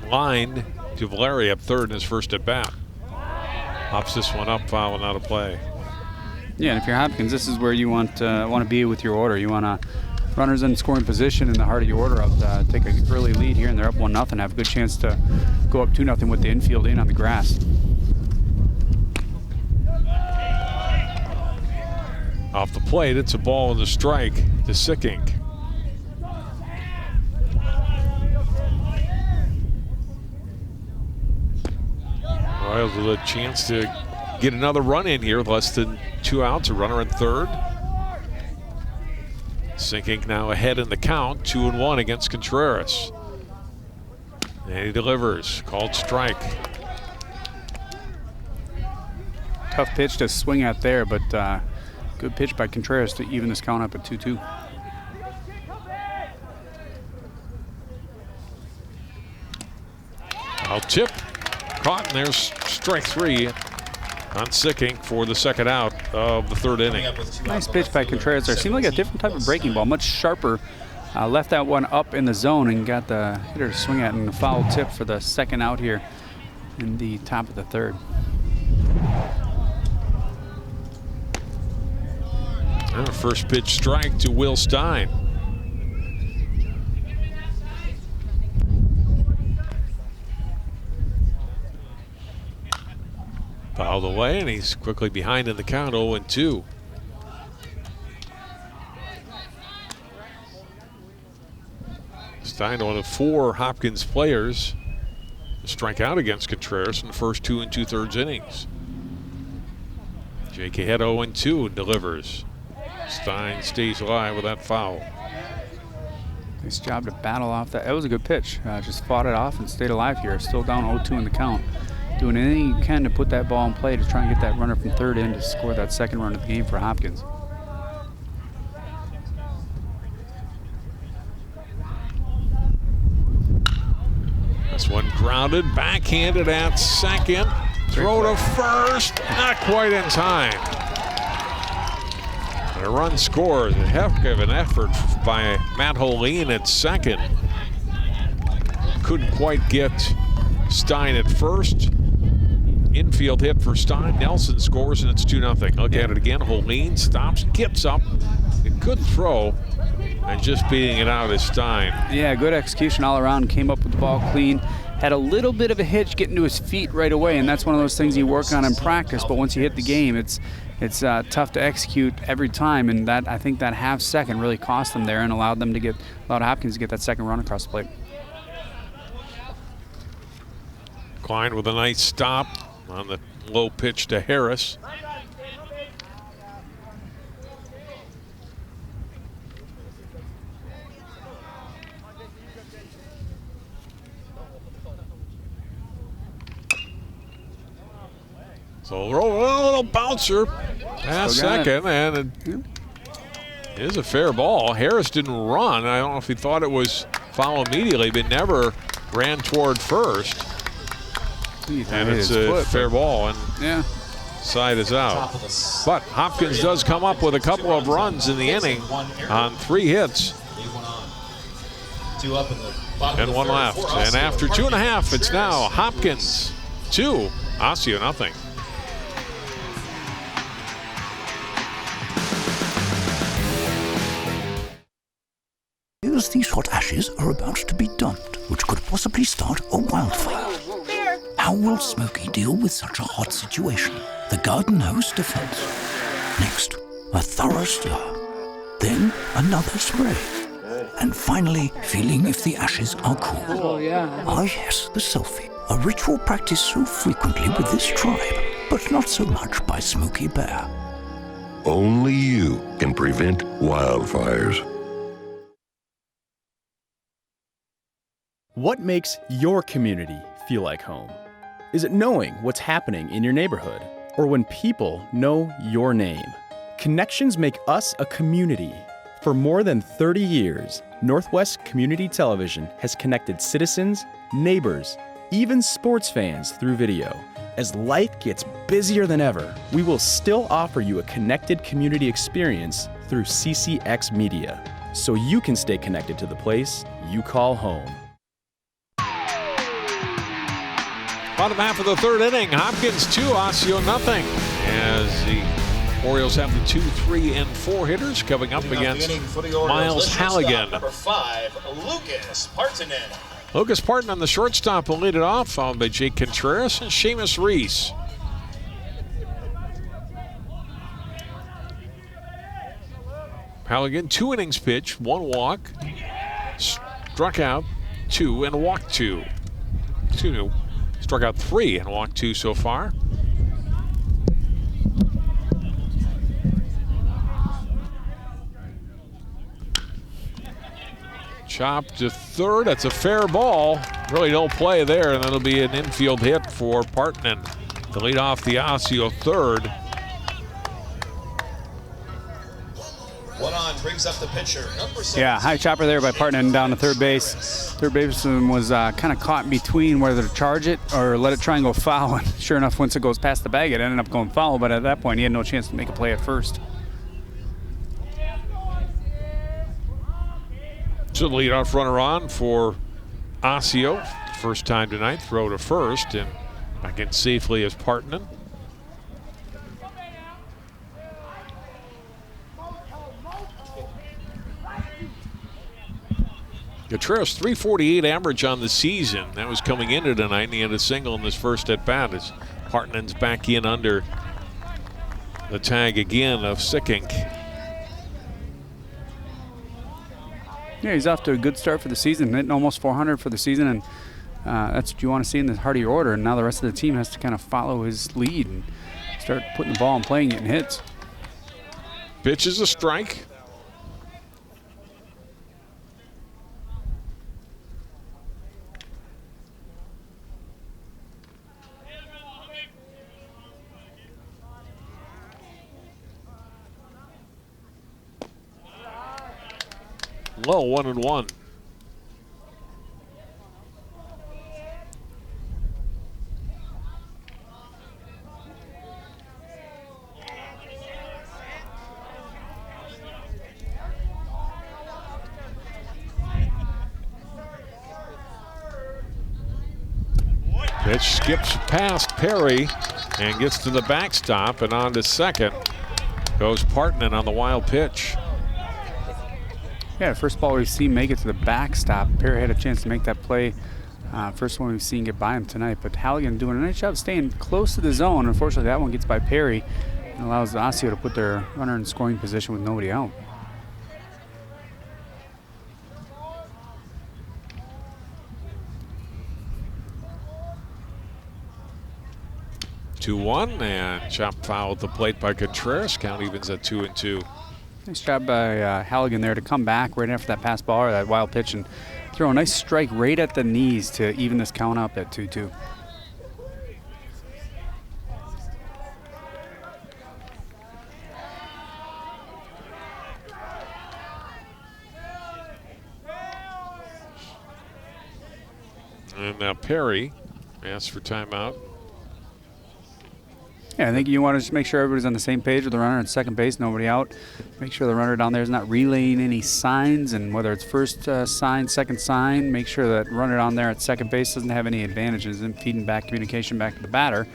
Line to Valeri up third in his first at bat. Hops this one up, foul and out of play. Yeah, and if you're Hopkins, this is where you want to be with your order. You want runners in scoring position in the heart of your order up, take an early lead here, and they're up 1-0, have a good chance to go up 2-0 with the infield in on the grass. Off the plate, it's a ball and a strike to Sickink. Royals with a chance to get another run in here with less than 2 outs, a runner in third. Sinking now ahead in the count, 2-1 against Contreras. And he delivers, called strike. Tough pitch to swing at there, but good pitch by Contreras to even this count up at 2-2. I'll tip, caught, and there's strike 3 on Sicking for the second out of the third inning. Nice pitch by Contreras there. Seemed like a different type of breaking ball, much sharper. Left that one up in the zone and got the hitter to swing at, and a foul tip for the second out here in the top of the third. And a first pitch strike to Will Stein. Fouled away, and he's quickly behind in the count, 0-2. Stein, one of 4 Hopkins players to strike out against Contreras in the first 2 2/3 innings. J.K. Head 0-2 and delivers. Stein stays alive with that foul. Nice job to battle off that. That was a good pitch. Just fought it off and stayed alive here. Still down 0-2 in the count. Doing anything you can to put that ball in play to try and get that runner from third in to score that second run of the game for Hopkins. This one grounded, backhanded at second. Throw to first, not quite in time. And a run scores. A heck of an effort by Matt Holleen at second. Couldn't quite get Stein at first. Infield hit for Stein. Nelson scores, and it's 2-0. Look at it again. Holleen stops, gets up. A good throw, and just beating it out is Stein. Yeah, good execution all around. Came up with the ball clean. Had a little bit of a hitch getting to his feet right away, and that's one of those things you work on in practice. But once you hit the game, it's tough to execute every time, and that I think that half second really cost them there and allowed Hopkins to get that second run across the plate. Klein with a nice stop on the low pitch to Harris. So a little bouncer past second, and it is a fair ball. Harris didn't run. I don't know if he thought it was foul immediately, but never ran toward first. And it's a fair ball, and side is out. But Hopkins does come up with a couple of runs in the inning on 3 hits. And 1 left. And after 2.5, it's now Hopkins 2, Osseo 0. These hot ashes are about to be dumped, which could possibly start a wildfire. How will Smokey deal with such a hot situation? The garden hose defense. Next, a thorough stir. Then another spray. And finally, feeling if the ashes are cool. Oh, yeah. Ah, yes, the selfie. A ritual practiced so frequently with this tribe, but not so much by Smokey Bear. Only you can prevent wildfires. What makes your community feel like home? Is it knowing what's happening in your neighborhood? Or when people know your name? Connections make us a community. For more than 30 years, Northwest Community Television has connected citizens, neighbors, even sports fans through video. As life gets busier than ever, we will still offer you a connected community experience through CCX Media, so you can stay connected to the place you call home. Bottom half of the third inning, Hopkins 2, Osseo 0. As the Orioles have the 2, 3, and 4 hitters coming up against Miles Halligan. Number 5, Lucas Partonen. Lucas Parton on the shortstop will lead it off, followed by Jake Contreras and Seamus Reese. Halligan, 2 innings pitched, 1 walk, struck out 2, and walked 2. Struck out 3 and walked 2 so far. Chop to third. That's a fair ball. Really no play there, and that'll be an infield hit for Partanen to lead off the Osseo third. One on brings up the pitcher. Number 7. Yeah, high chopper there by Partanen down to third base. Third baseman was kind of caught in between whether to charge it or let it try and go foul. And sure enough, once it goes past the bag, it ended up going foul. But at that point, he had no chance to make a play at first. So the leadoff runner on for Osseo. First time tonight, throw to first, and back in safely as Partanen. Contreras 348 average on the season. That was coming into tonight, and he had a single in his first at bat as Partanen's back in under the tag again of Sickink. Yeah, he's off to a good start for the season, hitting almost 400 for the season, and that's what you want to see in the heart of your order. And now the rest of the team has to kind of follow his lead and start putting the ball and playing it in hits. Pitch is a strike. Low, 1-1. Pitch skips past Perry and gets to the backstop, and on to second goes Partanen on the wild pitch. Yeah, first ball we've seen make it to the backstop. Perry had a chance to make that play. First one we've seen get by him tonight. But Halligan doing a nice job staying close to the zone. Unfortunately, that one gets by Perry and allows Osseo to put their runner in scoring position with nobody out. Two-one, and chop foul at the plate by Contreras. Count evens at 2-2. Nice job by Halligan there to come back right after that pass ball or that wild pitch and throw a nice strike right at the knees to even this count up at 2-2. And now Perry asks for timeout. Yeah, I think you want to just make sure everybody's on the same page with the runner at second base, nobody out. Make sure the runner down there is not relaying any signs, and whether it's first sign, second sign, make sure that runner down there at second base doesn't have any advantages in feeding back communication back to the batter,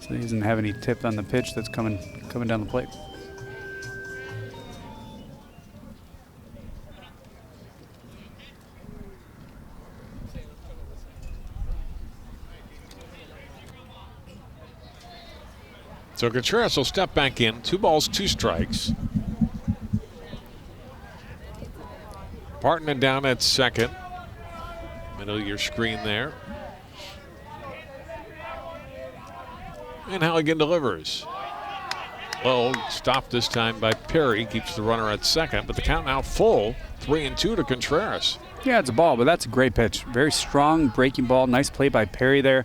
so he doesn't have any tip on the pitch that's coming down the plate. So Contreras will step back in. 2 balls, 2 strikes. Partanen down at second. Middle of your screen there. And Halligan delivers. Well, stopped this time by Perry. Keeps the runner at second, but the count now full. 3-2 to Contreras. Yeah, it's a ball, but that's a great pitch. Very strong breaking ball. Nice play by Perry there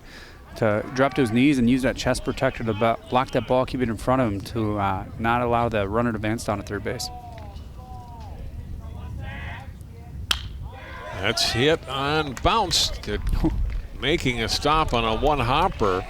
to drop to his knees and use that chest protector to block that ball, keep it in front of him to not allow the runner to advance down at third base. That's hit on bounce, making a stop on a one-hopper.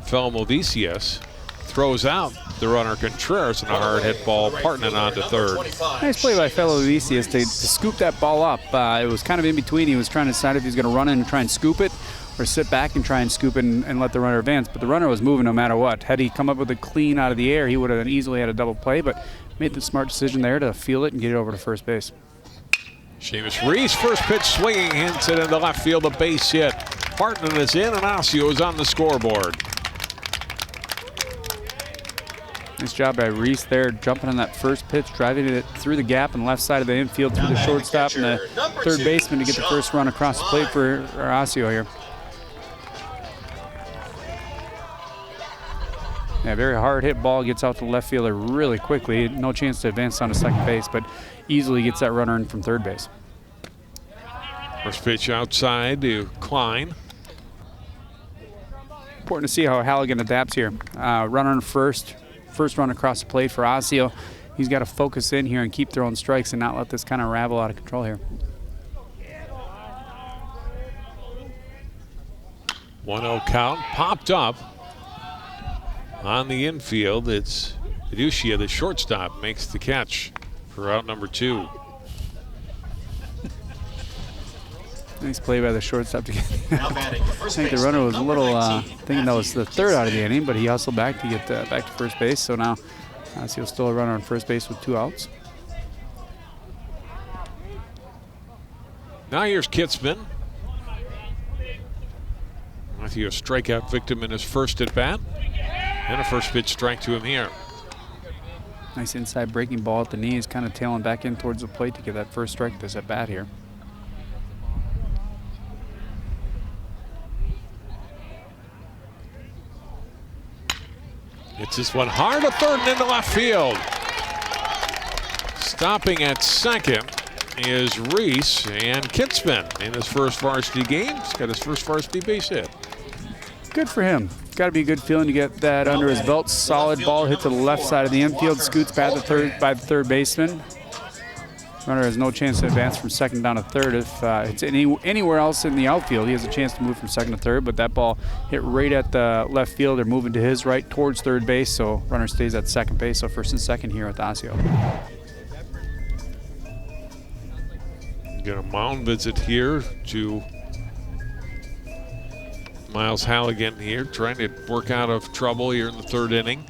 Movicius throws out the runner Contreras and a hard hit ball. Partanen on to third. Nice play by Movicius to scoop that ball up. It was kind of in between. He was trying to decide if he was going to run in and try and scoop it or sit back and try and scoop it and let the runner advance. But the runner was moving no matter what. Had he come up with a clean out of the air, he would have easily had a double play, but made the smart decision there to field it and get it over to first base. Seamus Reese, first pitch swinging, hits it into left field, a base hit. Partanen is in and Osseo is on the scoreboard. Nice job by Reese there, jumping on that first pitch, driving it through the gap on the left side of the infield through the shortstop and the third baseman to get the first run across the plate for Osseo here. Yeah, very hard hit ball, gets out to the left fielder really quickly. No chance to advance on to second base, but easily gets that runner in from third base. First pitch outside to Klein. Important to see how Halligan adapts here. Runner on first run across the plate for Osseo. He's got to focus in here and keep throwing strikes and not let this kind of ravel out of control here. 1-0 count, popped up on the infield. It's Fiducia, the shortstop, makes the catch for out number 2. Nice play by the shortstop to get I think the runner was a little thinking that was the third out of the inning, but he hustled back to get back to first base. So now Osseo still a runner on first base with 2 outs. Now here's Kitzman. Matthew, a strikeout victim in his first at bat, and a first pitch strike to him here. Nice inside breaking ball at the knees, kind of tailing back in towards the plate to get that first strike this at bat here. It's this one hard to third and into left field. Stopping at second is Reese, and Kitzman in his first varsity game. He's got his first varsity base hit. Good for him. Got to be a good feeling to get that under his belt. Solid ball hit to the left side of the infield. Scoots by the third baseman. Runner has no chance to advance from second down to third. If it's anywhere else in the outfield, he has a chance to move from second to third, but that ball hit right at the left field. They're moving to his right towards third base, so runner stays at second base. So first and second here at Osseo. Get a mound visit here to Miles Halligan here, trying to work out of trouble here in the third inning.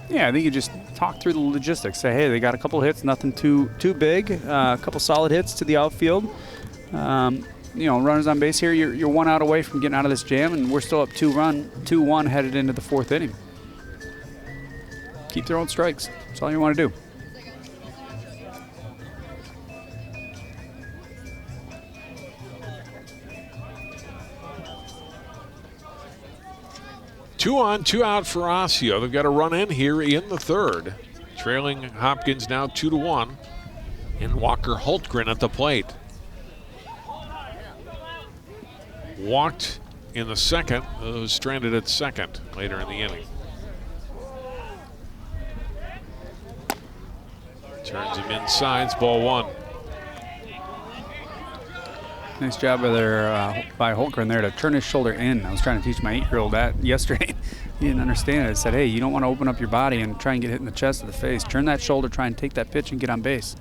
Yeah, I think you just talk through the logistics. Say, hey, they got a couple hits, nothing too big. A couple solid hits to the outfield. Runners on base here. You're 1 out away from getting out of this jam, and we're still up 2-1 headed into the 4th inning. Keep throwing strikes. That's all you want to do. Two on, 2 out for Osseo. They've got a run in here in the third. Trailing Hopkins now 2-1. And Walker Hultgren at the plate. Walked in the second. Was stranded at second later in the inning. Turns him inside. It's ball 1. Nice job by Hultgren there to turn his shoulder in. I was trying to teach my 8-year-old that yesterday. He didn't understand it. I said, hey, you don't want to open up your body and try and get hit in the chest or the face. Turn that shoulder, try and take that pitch and get on base.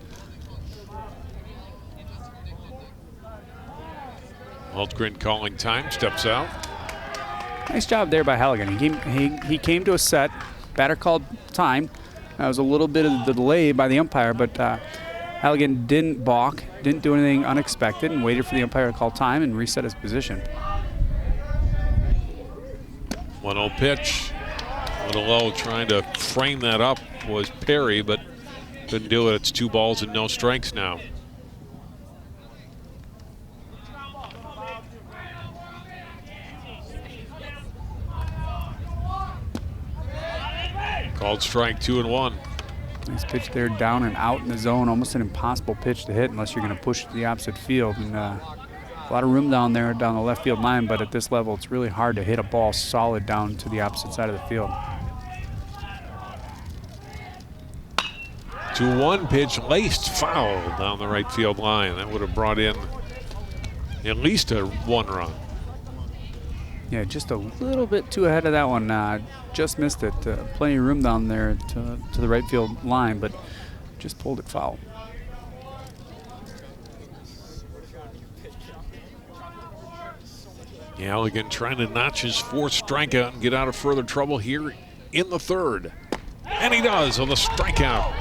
Hultgren calling time, steps out. Nice job there by Halligan. He came to a set. Batter called time. That was a little bit of the delay by the umpire, but Halligan didn't balk, didn't do anything unexpected, and waited for the umpire to call time and reset his position. 1-0 pitch. A little low, trying to frame that up was Perry, but couldn't do it. It's 2 balls and no strikes now. Called strike 2-1. Nice pitch there, down and out in the zone. Almost an impossible pitch to hit unless you're going to push to the opposite field. And a lot of room down there down the left field line, but at this level, it's really hard to hit a ball solid down to the opposite side of the field. 2-1 pitch, laced foul down the right field line. That would have brought in at least a 1 run. Yeah, just a little bit too ahead of that one. Just missed it. Plenty of room down there to the right field line, but just pulled it foul. Halligan trying to notch his 4th strikeout and get out of further trouble here in the third. And he does on the strikeout.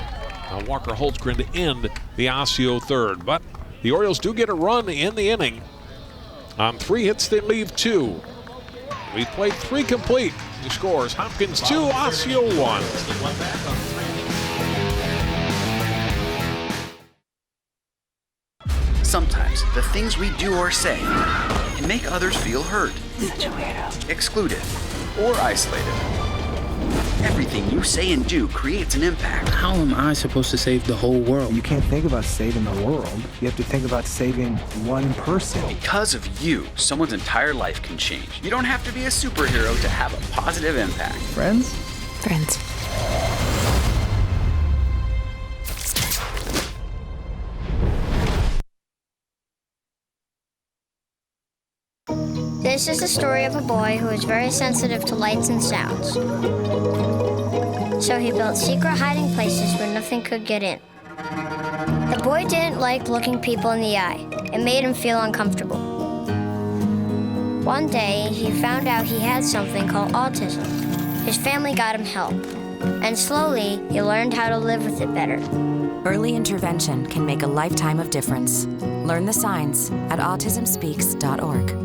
Walker Hultgren to end the Osseo third. But the Orioles do get a run in the inning. On 3 hits, they leave 2. We played 3 complete. The scores: Hopkins 2, Osseo 1. Sometimes the things we do or say can make others feel hurt, excluded, or isolated. Everything you say and do creates an impact. How am I supposed to save the whole world? You can't think about saving the world. You have to think about saving one person. Because of you, someone's entire life can change. You don't have to be a superhero to have a positive impact. Friends? Friends. This is the story of a boy who is very sensitive to lights and sounds. So he built secret hiding places where nothing could get in. The boy didn't like looking people in the eye. It made him feel uncomfortable. One day, he found out he had something called autism. His family got him help. And slowly, he learned how to live with it better. Early intervention can make a lifetime of difference. Learn the signs at autismspeaks.org.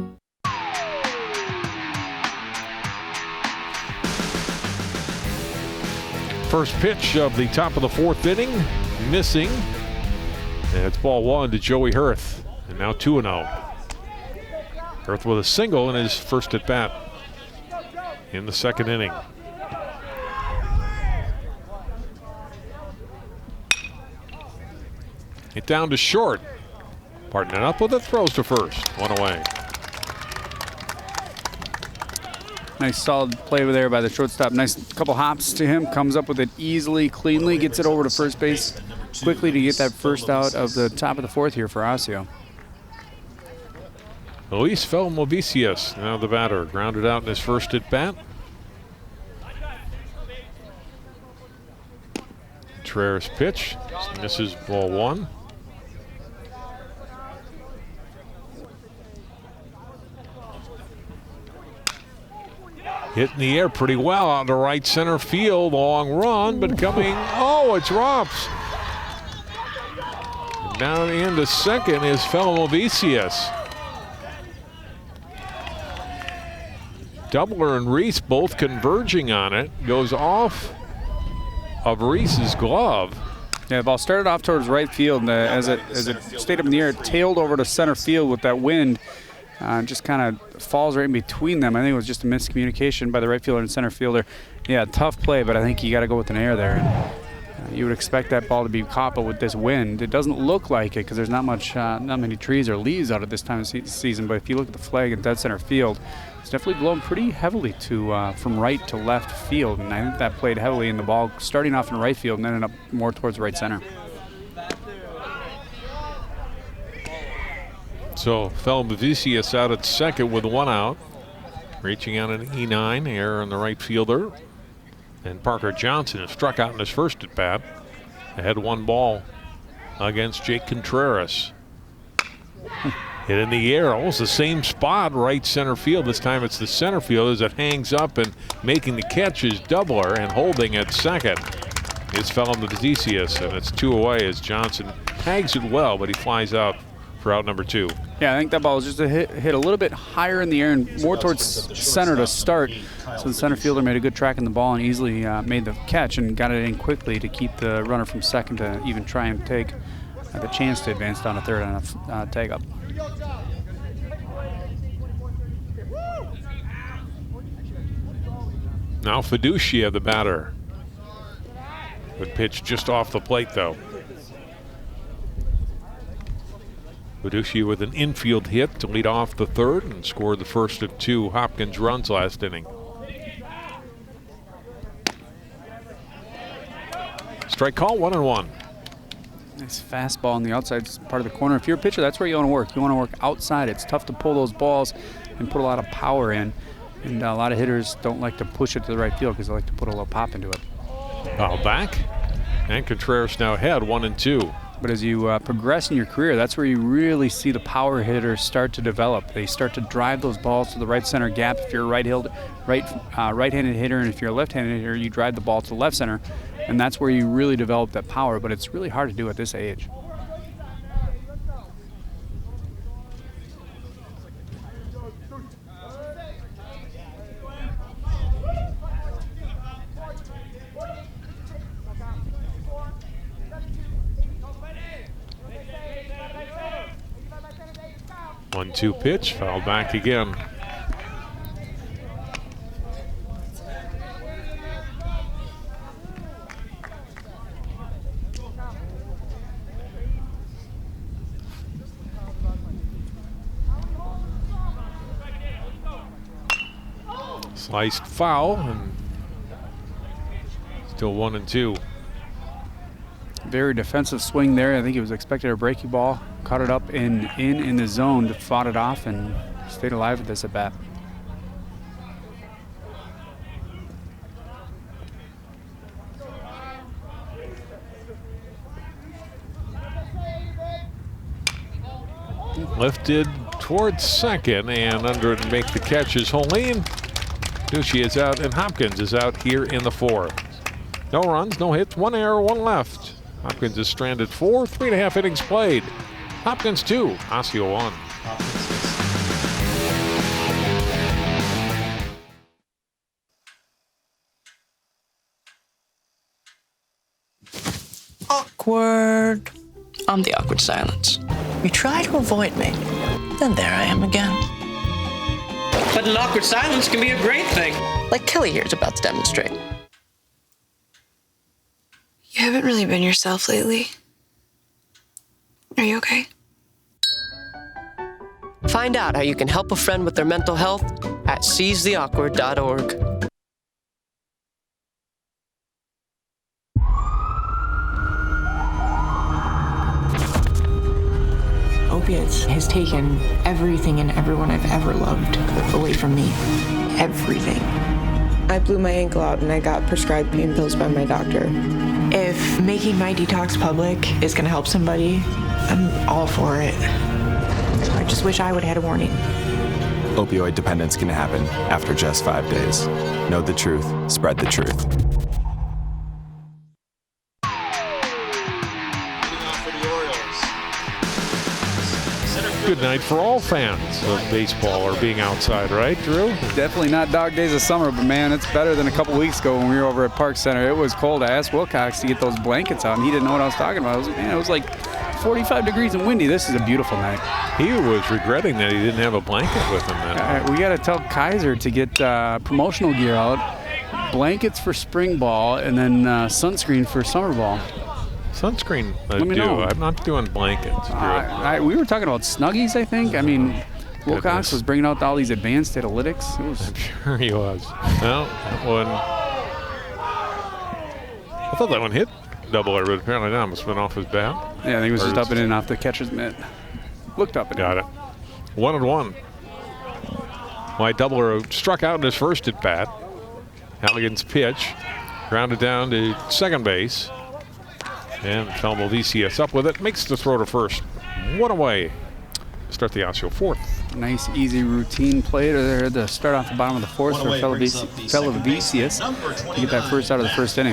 First pitch of the top of the fourth inning, missing. And it's ball one to Joey Hurth. And now 2-0. Hurth with a single in his first at bat in the second inning. Hit down to short. Partnering up with it, throws to first. One away. Nice solid play there by the shortstop. Nice couple hops to him. Comes up with it easily, cleanly. Gets it over to first base quickly to get that first out of the top of the fourth here for Osseo. Luis Felmovicius, now the batter. Grounded out in his first at bat. Contreras pitch. Misses ball one. Hit in the air pretty well out to right center field. Long run, but coming. Oh, it drops. Down into second is Felmovicius. Doubler and Reese both converging on it. Goes off of Reese's glove. Yeah, the ball started off towards right field, and as it stayed up in the air, it tailed over to center field with that wind. Just kind of falls right in between them. I think it was just a miscommunication by the right fielder and center fielder. Yeah, tough play, but I think you got to go with an air there. And, you would expect that ball to be caught, but with this wind, it doesn't look like it because there's not many trees or leaves out at this time of season. But if you look at the flag in dead center field, it's definitely blown pretty heavily from right to left field, and I think that played heavily in the ball starting off in right field and ended up more towards right center. So Felmovicius out at second with one out. Reaching out an E9, error on the right fielder. And Parker Johnson has struck out in his first at bat. Ahead 1 ball against Jake Contreras. Hit in the air, almost the same spot, right center field. This time it's the center field as it hangs up, and making the catch is Doubler, and holding at second is Felmovicius, and it's 2 away as Johnson tags it well, but he flies out for out number 2. Yeah, I think that ball was just hit a little bit higher in the air and more towards center to start. So the center fielder made a good track in the ball and easily made the catch and got it in quickly to keep the runner from second to even try and take the chance to advance down to third on a tag up. Now Fiducia, the batter. Good pitch just off the plate, though. Fiducia with an infield hit to lead off the third and scored the first of 2 Hopkins runs last inning. Strike call, 1-1. Nice fastball on the outside part of the corner. If you're a pitcher, that's where you want to work. You want to work outside. It's tough to pull those balls and put a lot of power in. And a lot of hitters don't like to push it to the right field because they like to put a little pop into it. Foul back. And Contreras now ahead, 1-2. But as you progress in your career, that's where you really see the power hitters start to develop. They start to drive those balls to the right center gap. If you're a right-handed hitter, and if you're a left-handed hitter, you drive the ball to the left center. And that's where you really develop that power, but it's really hard to do at this age. One-two pitch, foul back again. Sliced foul, and still 1-2. Very defensive swing there. I think he was expecting a breaking ball. Caught it up in the zone, fought it off, and stayed alive with this at bat. Lifted towards second, and under it and make the catch is Helene. Ducey is out, and Hopkins is out here in the fourth. No runs, no hits, 1 error, 1 left. Hopkins is stranded 4, 3.5 innings played. Hopkins 2, Osseo 1. Awkward. I'm the awkward silence. You try to avoid me, then there I am again. But an awkward silence can be a great thing. Like Kelly here is about to demonstrate. You haven't really been yourself lately. Are you okay? Find out how you can help a friend with their mental health at seizetheawkward.org. Opiates has taken everything and everyone I've ever loved away from me. Everything. I blew my ankle out and I got prescribed pain pills by my doctor. If making my detox public is gonna help somebody, I'm all for it. I just wish I would have had a warning. Opioid dependence can happen after just 5 days. Know the truth, spread the truth. Good night for all fans of baseball or being outside, right, Drew? Definitely not dog days of summer, but man, it's better than a couple weeks ago when we were over at Park Center. It was cold. I asked Wilcox to get those blankets out, and he didn't know what I was talking about. It was like 45 degrees and windy. This is a beautiful night. He was regretting that he didn't have a blanket with him then. We got to tell Kaiser to get promotional gear out, blankets for spring ball, and then sunscreen for summer ball. Sunscreen, Let me know. I'm not doing blankets. We were talking about Snuggies, I think. I mean, Wilcox was bringing out all these advanced analytics. I'm sure he was. Well, that one, I thought that one hit double A, but apparently not. Must have been off his bat. Yeah, I think it was just up and in off the catcher's mitt. Looked up and got it. 1-1. White Doubler struck out in his first at bat. Halligan's pitch grounded down to second base. And Felmo VCS up with it, makes the throw to first. 1 away. Start the Osseo fourth. Nice, easy routine play there to start off the bottom of the fourth for fellow VCS to get that first out of the first inning.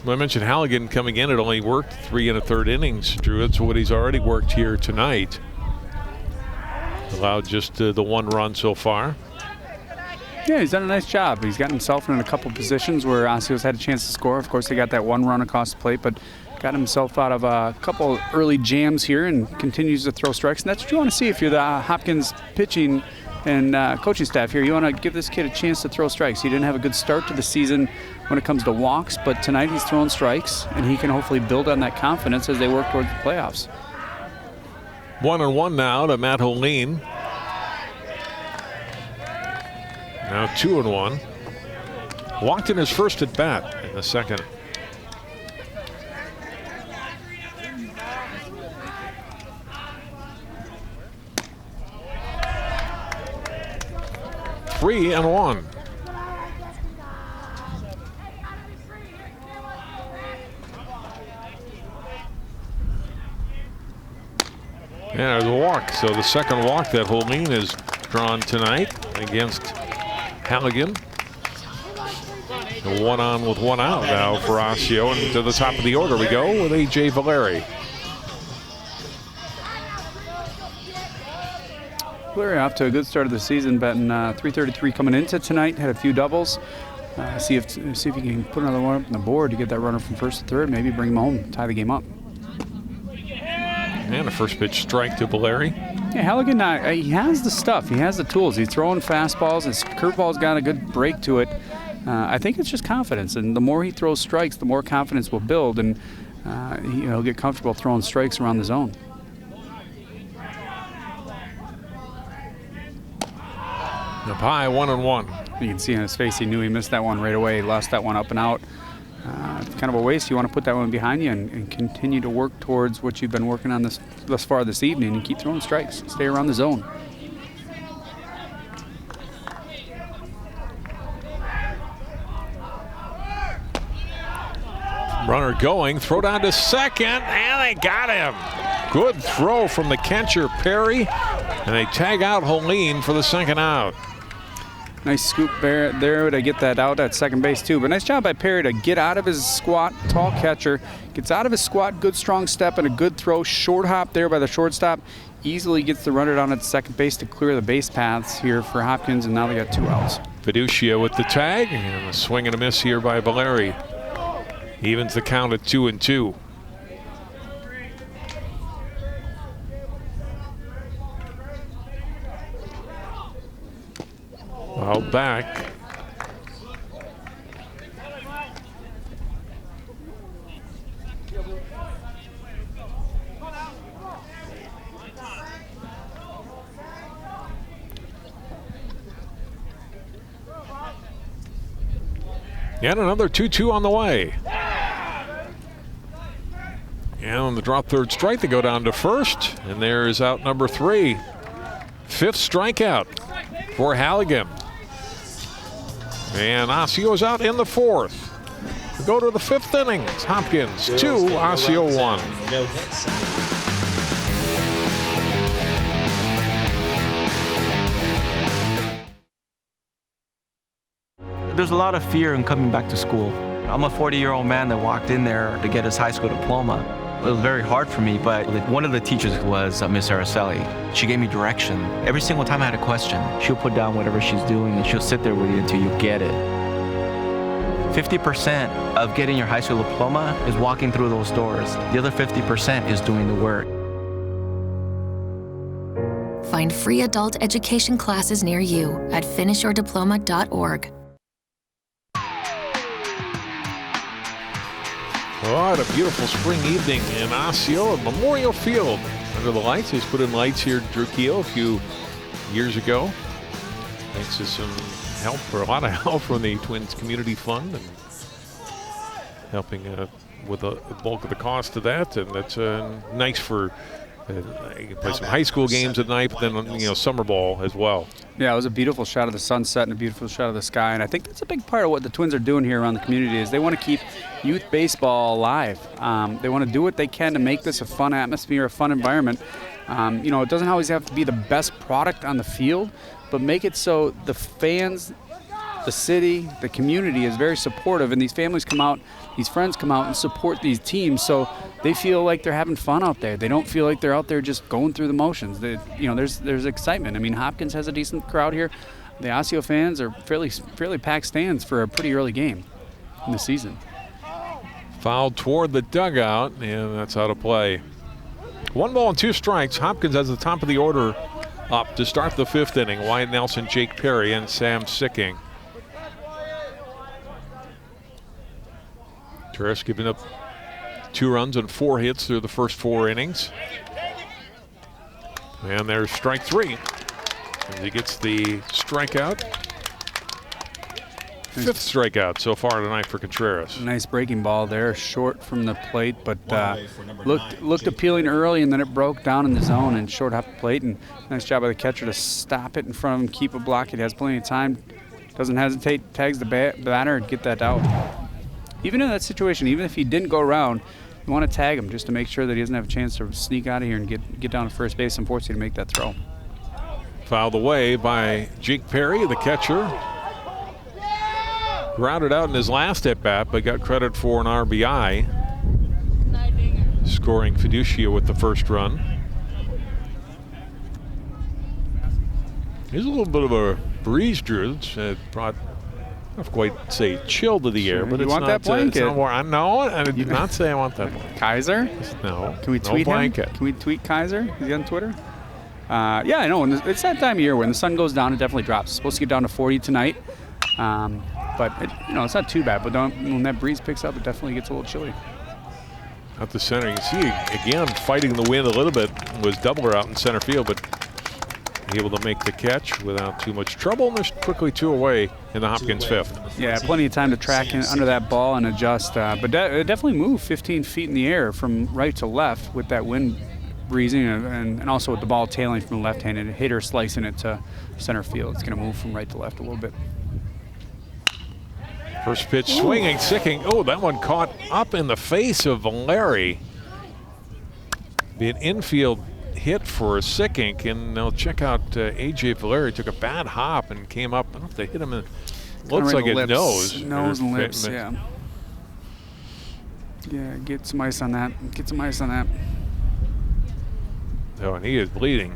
Well, I mentioned Halligan coming in. It only worked 3 1/3 innings, Drew. That's what he's already worked here tonight. Allowed just the 1 run so far. Yeah, he's done a nice job. He's gotten himself in a couple positions where Osseo's had a chance to score. Of course, they got that 1 run across the plate, but got himself out of a couple early jams here and continues to throw strikes. And that's what you want to see if you're the Hopkins pitching and coaching staff here. You want to give this kid a chance to throw strikes. He didn't have a good start to the season when it comes to walks, but tonight he's throwing strikes, and he can hopefully build on that confidence as they work towards the playoffs. 1-1 now to Matt Helene. Now 2-1. Walked in his first at bat in the second. Three and 1. Yeah, there's a walk. So the second walk that Helene has drawn tonight against Halligan. A 1 on with 1 out now for Osseo. And to the top of the order we go with A.J. Valeri. Valeri off to a good start of the season, batting .333 coming into tonight. Had a few doubles. See if he can put another one up on the board to get that runner from first to third. Maybe bring him home, tie the game up. And a first pitch strike to Valeri. Yeah, Halligan, he has the stuff. He has the tools. He's throwing fastballs. His curveball's got a good break to it. I think it's just confidence. And the more he throws strikes, the more confidence will build. And he'll get comfortable throwing strikes around the zone. Up high, 1-1. You can see on his face he knew he missed that one right away. He lost that one up and out. It's kind of a waste. You want to put that one behind you and continue to work towards what you've been working on thus far this evening and keep throwing strikes. Stay around the zone. Runner going, throw down to second, and they got him. Good throw from the catcher, Perry, and they tag out Helene for the second out. Nice scoop there to get that out at second base too. But nice job by Perry to get out of his squat. Tall catcher gets out of his squat, good strong step and a good throw. Short hop there by the shortstop. Easily gets the runner down at second base to clear the base paths here for Hopkins, and now they got 2 outs. Fiducia with the tag, and a swing and a miss here by Valeri. Evens the count at 2-2. Out back. And another 2-2 on the way. And on the drop third strike, they go down to first. And there's out number 3. 5th strikeout for Halligan. And Osseo's out in the 4th. We go to the 5th inning. It's Hopkins 2, Osseo 1. There's a lot of fear in coming back to school. I'm a 40-year-old man that walked in there to get his high school diploma. It was very hard for me, but one of the teachers was Miss Araceli. She gave me direction. Every single time I had a question, she'll put down whatever she's doing and she'll sit there with you until you get it. 50% of getting your high school diploma is walking through those doors. The other 50% is doing the work. Find free adult education classes near you at finishyourdiploma.org. What a beautiful spring evening in Osseo at Memorial Field. Under the lights, he's put in lights here at Drukio a few years ago. Thanks to some help, or a lot of help from the Twins Community Fund, and helping with the bulk of the cost of that. And that's nice for you can play some high school games at night, but then summer ball as well. Yeah, it was a beautiful shot of the sunset and a beautiful shot of the sky, and I think that's a big part of what the Twins are doing here around the community is they want to keep youth baseball alive. They want to do what they can to make this a fun atmosphere, a fun environment. It doesn't always have to be the best product on the field, but make it so the fans, the city, the community is very supportive, and these families come out, these friends come out and support these teams, so they feel like they're having fun out there. They don't feel like they're out there just going through the motions. There's excitement. I mean, Hopkins has a decent crowd here. The Osseo fans are fairly packed stands for a pretty early game in the season. Fouled toward the dugout, and that's out of play. 1 ball and 2 strikes. Hopkins has the top of the order up to start the 5th inning. Wyatt Nelson, Jake Perry, and Sam Sicking. Teres giving up 2 runs and 4 hits through the first 4 innings. And there's strike 3. As he gets the strikeout. 5th strikeout so far tonight for Contreras. Nice breaking ball there, short from the plate, but looked appealing early, and then it broke down in the zone and short off the plate. And nice job by the catcher to stop it in front of him, keep a block. It has plenty of time, doesn't hesitate, tags the batter and get that out. Even in that situation, even if he didn't go around, you want to tag him just to make sure that he doesn't have a chance to sneak out of here and get down to first base and force you to make that throw. Fouled away by Jake Perry, the catcher. Grounded out in his last at-bat, but got credit for an RBI. Scoring Fiducia with the first run. There's a little bit of a breeze, Drew. It brought, I don't quite say chill to the air, but you it's want not that blanket. It's not warm. No, I did not say I want that blanket. Kaiser? No. Can we tweet him? Can we tweet Kaiser? Is he on Twitter? Yeah, I know. It's that time of year when the sun goes down, it definitely drops. It's supposed to get down to 40 tonight. But it's not too bad. But when that breeze picks up, it definitely gets a little chilly. Out the center, you see again fighting the wind a little bit was Doubler out in center field, but able to make the catch without too much trouble, and there's quickly 2 away in the Hopkins 5th. Yeah, plenty of time to track in under that ball and adjust. But it definitely moved 15 feet in the air from right to left with that wind breezing and also with the ball tailing from the left-handed hitter slicing it to center field. It's going to move from right to left a little bit. First pitch swinging, sicking. Oh, that one caught up in the face of Valeri. Be an infield hit for Sickink, and now check out A.J. Valeri took a bad hop and came up. I don't know if they hit him in, looks like his nose. Nose and lips, yeah. Yeah, get some ice on that. Get some ice on that. Oh, and he is bleeding.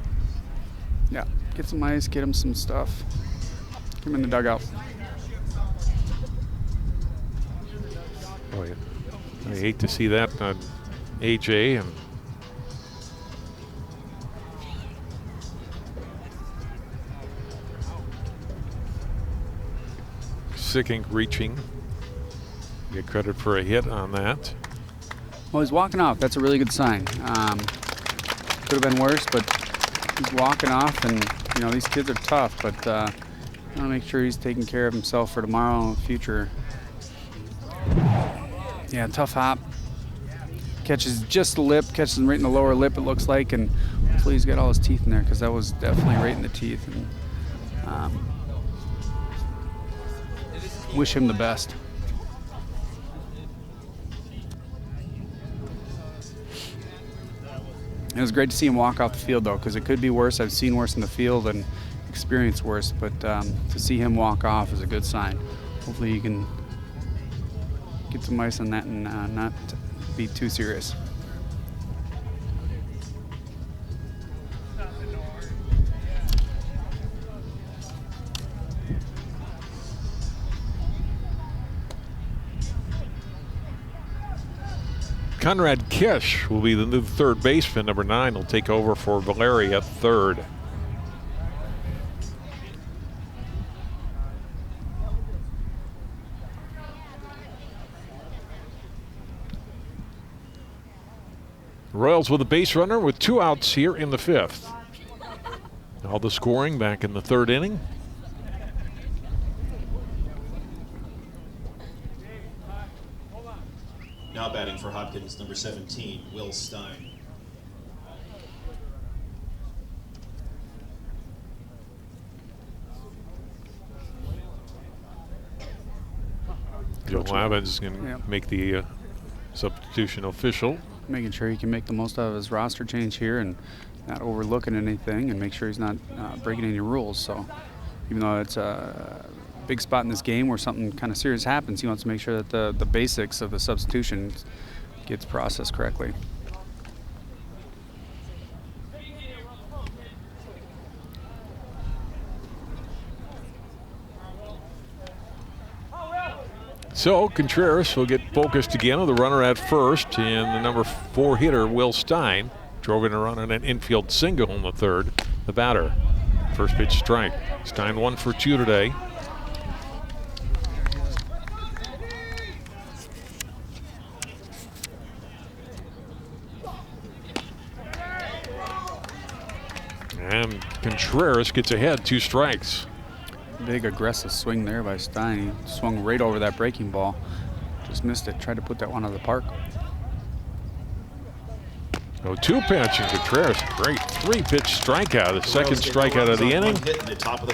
Yeah, get some ice, get him some stuff. Get him in the dugout. Oh, yeah. I hate to see that on A.J. and Sickink reaching. Get credit for a hit on that. Well, he's walking off. That's a really good sign. Could have been worse, but he's walking off, and you know these kids are tough. But I want to make sure he's taking care of himself for tomorrow and the future. Yeah, tough hop. Catches just the lip, catches him right in the lower lip, it looks like, and hopefully he's got all his teeth in there because that was definitely right in the teeth. And wish him the best. It was great to see him walk off the field, though, because it could be worse. I've seen worse in the field and experienced worse, but to see him walk off is a good sign. Hopefully you can get some ice on that and not be too serious. Conrad Kish will be the new third baseman. Number 9 will take over for Valeri at third. Royals with a base runner with 2 outs here in the 5th. All the scoring back in the 3rd inning. Now batting for Hopkins, number 17, Will Stein. Joe Evans is going to make the substitution official. Making sure he can make the most out of his roster change here and not overlooking anything and make sure he's not breaking any rules. So even though it's a big spot in this game where something kind of serious happens, he wants to make sure that the basics of the substitution gets processed correctly. So Contreras will get focused again with the runner at first, and the number 4 hitter, Will Stein, drove in a run on an infield single in the 3rd. The batter, first pitch strike. Stein 1 for 2 today. And Contreras gets ahead, 2 strikes. Big aggressive swing there by Stein. He swung right over that breaking ball. Just missed it. Tried to put that one out of the park. Oh, 2 pitch and Contreras, great 3-pitch strikeout. The second strikeout of the inning.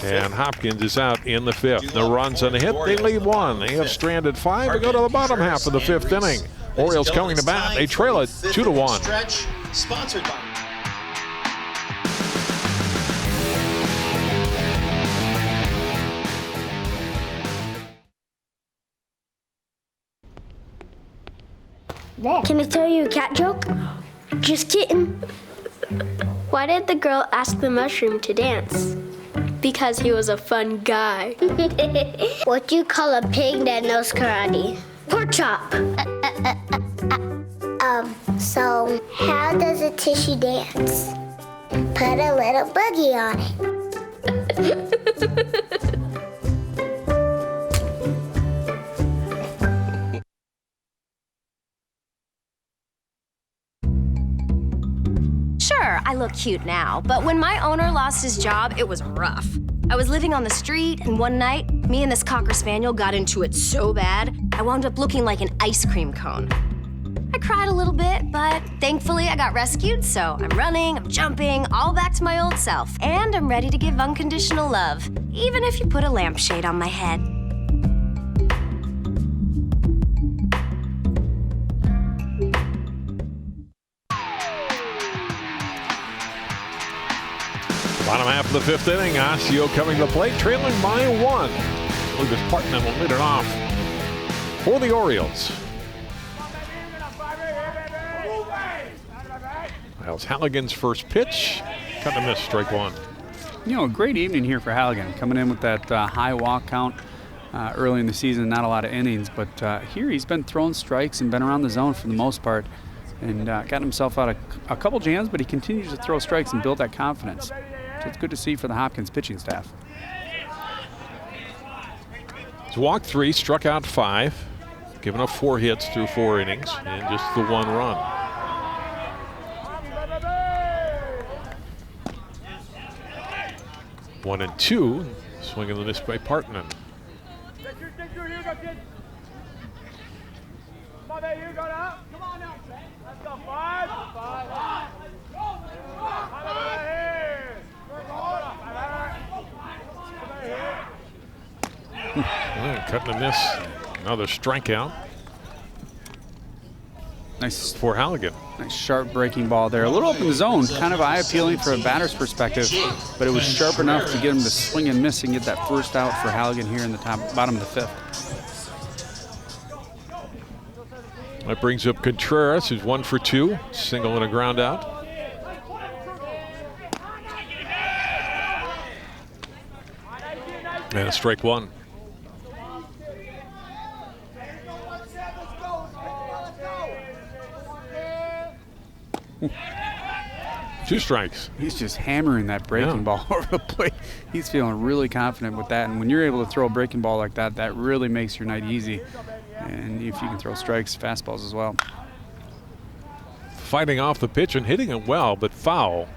And Hopkins is out in the 5th. No runs on the hit. They lead 1. They have stranded 5 to go to the bottom half of the 5th inning. Orioles coming to bat. They trail it 2-1. Stretch, sponsored by Can I tell you a cat joke? Just kidding. Why did the girl ask the mushroom to dance? Because he was a fun guy. What do you call a pig that knows karate? Pork chop. So how does a tissue dance? Put a little boogie on it. Sure, I I look cute now, but when my owner lost his job, it was rough. I was living on the street, and one night, me and this Cocker Spaniel got into it so bad, I wound up looking like an ice cream cone. I cried a little bit, but thankfully I got rescued, so I'm running, I'm jumping, all back to my old self, and I'm ready to give unconditional love, even if you put a lampshade on my head. Bottom half of the fifth inning, Osseo coming to the plate, trailing by 1. Lucas Partman will lead it off for the Orioles. Miles Halligan's first pitch, cut and miss, strike 1. You know, a great evening here for Halligan, coming in with that high walk count early in the season, not a lot of innings, but here he's been throwing strikes and been around the zone for the most part, and gotten himself out of a couple jams, but he continues to throw strikes and build that confidence. So it's good to see for the Hopkins pitching staff. He's walked 3, struck out 5, given up 4 hits through 4 innings, and just the 1 run. One and 2, swing and a miss by Partman. Cutting a miss, another strikeout. Nice for Halligan. Nice sharp breaking ball there. A little up in the zone, kind of eye-appealing for a batter's perspective, but it was sharp enough to get him to swing and miss and get that first out for Halligan here in the bottom of the 5th. That brings up Contreras, who's 1 for 2, single and a ground out. And a strike 1. Two strikes. He's just hammering that breaking ball over the plate. He's feeling really confident with that. And when you're able to throw a breaking ball like that, that really makes your night easy. And if you can throw strikes, fastballs as well. Fighting off the pitch and hitting it well, but foul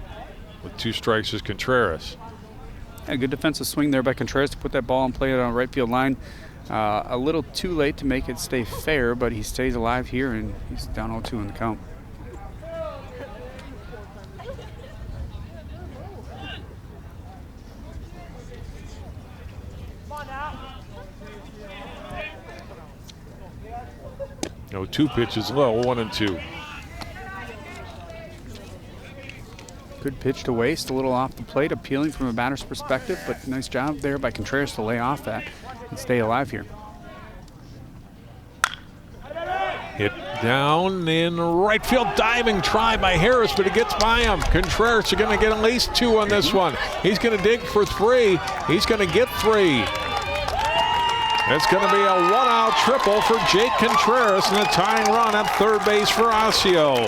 with 2 strikes is Contreras. Yeah, good defensive swing there by Contreras to put that ball in play on the right field line. A little too late to make it stay fair, but he stays alive here, and he's down 0-2 in the count. No, 2 pitches low, 1 and 2. Good pitch to waste, a little off the plate, appealing from a batter's perspective, but nice job there by Contreras to lay off that and stay alive here. Hit down in right field, diving try by Harris, but it gets by him. Contreras is going to get at least 2 on this one. He's going to dig for 3. He's going to get 3. It's going to be a 1-out triple for Jake Contreras and a tying run at third base for Osseo.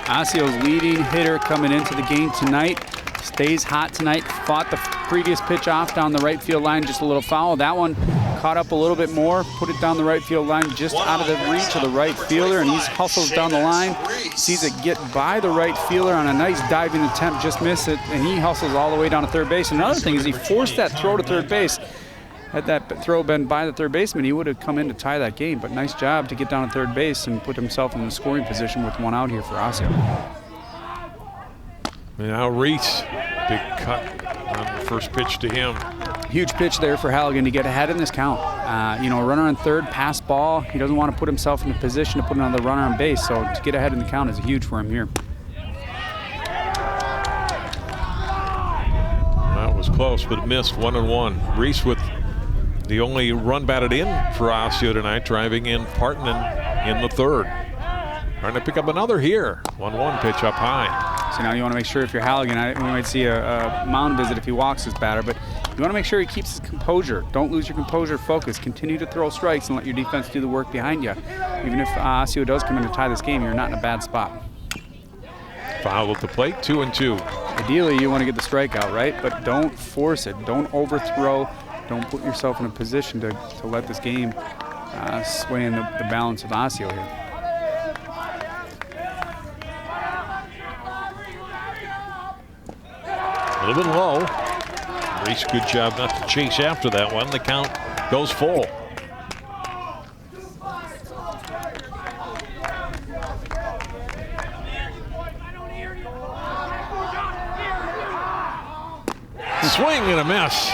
Osseo's leading hitter coming into the game tonight. Stays hot tonight. Fought the previous pitch off down the right field line, just a little foul. That one caught up a little bit more, put it down the right field line, just out of the reach of the right fielder, and he hustles down the line, sees it get by the right fielder on a nice diving attempt, just missed it, and he hustles all the way down to third base. Another thing is he forced that throw to third base. Had that throw been by the third baseman, he would have come in to tie that game. But nice job to get down to third base and put himself in the scoring position with 1 out here for Osseo. And now Reese, big cut on the first pitch to him. Huge pitch there for Halligan to get ahead in this count. Runner on third, pass ball. He doesn't want to put himself in a position to put another runner on base. So to get ahead in the count is huge for him here. That was close, but it missed. 1-1. Reese with the only run batted in for Osseo tonight, driving in Partman in the 3rd. Trying to pick up another here. 1-1 pitch up high. So now you want to make sure if you're Halligan, we might see a mound visit if he walks his batter, but you want to make sure he keeps his composure. Don't lose your composure, focus. Continue to throw strikes and let your defense do the work behind you. Even if Osseo does come in to tie this game, you're not in a bad spot. Foul at the plate, 2-2. Ideally, you want to get the strikeout, right? But don't force it. Don't overthrow. Don't put yourself in a position to let this game sway in the balance of Osseo here. little bit low. Reese, good job not to chase after that one. The count goes full. Swing and a miss.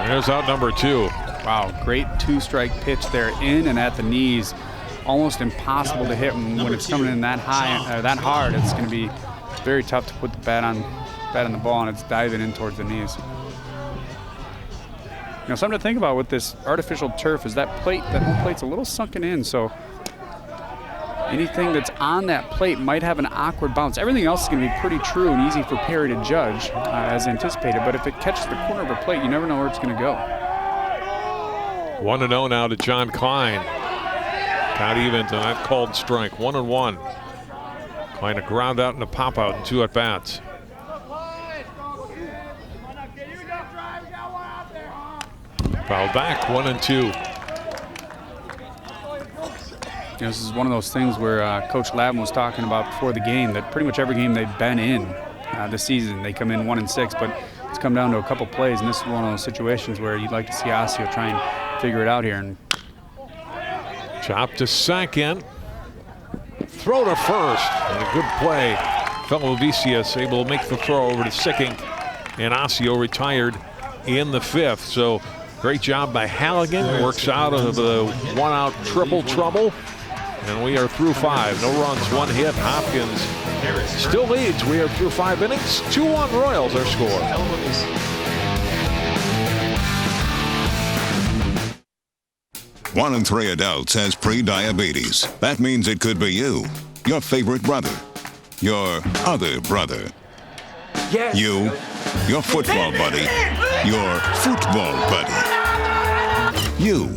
There's out number 2. Wow, great 2-strike pitch there, in and at the knees. Almost impossible to hit when it's coming in that high, that hard. It's going to be very tough to put the bat on the ball, and it's diving in towards the knees. You know, something to think about with this artificial turf is that home plate's a little sunken in, so anything that's on that plate might have an awkward bounce. Everything else is going to be pretty true and easy for Perry to judge as anticipated, but if it catches the corner of a plate, you never know where it's going to go. 1-0 now to John Klein. Count even to that called strike. 1-1. Klein a ground out and a pop out in 2 at-bats. Fouled back, 1-2. You know, this is one of those things where Coach Lavin was talking about before the game, that pretty much every game they've been in this season, they come in 1-6, but it's come down to a couple plays, and this is one of those situations where you'd like to see Osseo try and figure it out here. And chop to second. Throw to first. And a good play. Fellow Vicius able to make the throw over to Sicking, and Osseo retired in the 5th. So great job by Halligan. Works out of the 1-out triple trouble. And we are through 5. No runs, 1 hit. Hopkins still leads. We are through 5 innings. 2-1 Royals our score. 1 in 3 adults has pre-diabetes. That means it could be you, your favorite brother, your other brother, yes. You, your football buddy, your football buddy, you,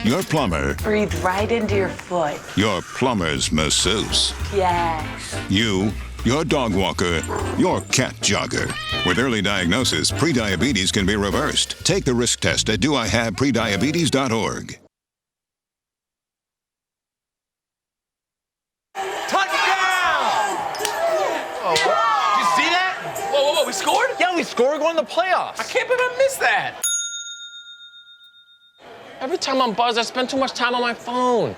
your plumber. Breathe right into your foot. Your plumber's masseuse. Yes. You, your dog walker, your cat jogger. With early diagnosis, pre-diabetes can be reversed. Take the risk test at doihaveprediabetes.org. We scored? Yeah, we scored. We're going to the playoffs. I can't believe I missed that. Every time I'm buzzed, I spend too much time on my phone.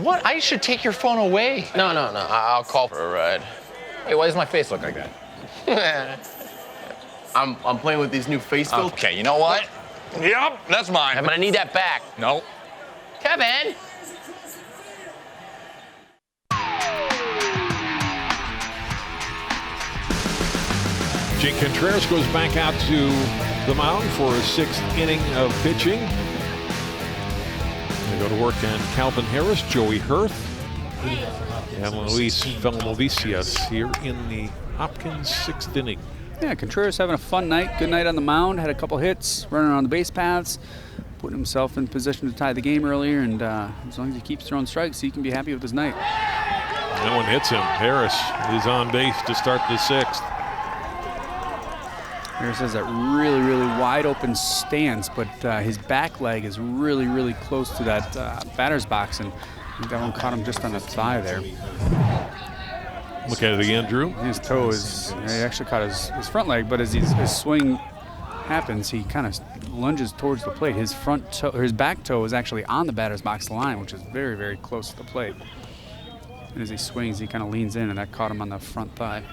What? I should take your phone away. No. I'll call for a ride. Wait, why does my face look like that? I'm playing with these new face filters. Okay, you know what? Yep, that's mine. But I need that back. No. Kevin! Jake Contreras goes back out to the mound for his 6th inning of pitching. They go to work on Calvin Harris, Joey Hurth, and Luis Velomovicius here in the Hopkins 6th inning. Yeah, Contreras having a fun night. Good night on the mound. Had a couple hits, running on the base paths, putting himself in position to tie the game earlier. And as long as he keeps throwing strikes, he can be happy with his night. No one hits him. Harris is on base to start the 6th. Harris has that really, really wide open stance, but his back leg is really, really close to that batter's box, and that one caught him just on the thigh there. Look at it again, Drew. His toe is, he actually caught his front leg, but as his swing happens, he kind of lunges towards the plate. His front toe, or his back toe is actually on the batter's box line, which is very, very close to the plate. And as he swings, he kind of leans in, and that caught him on the front thigh.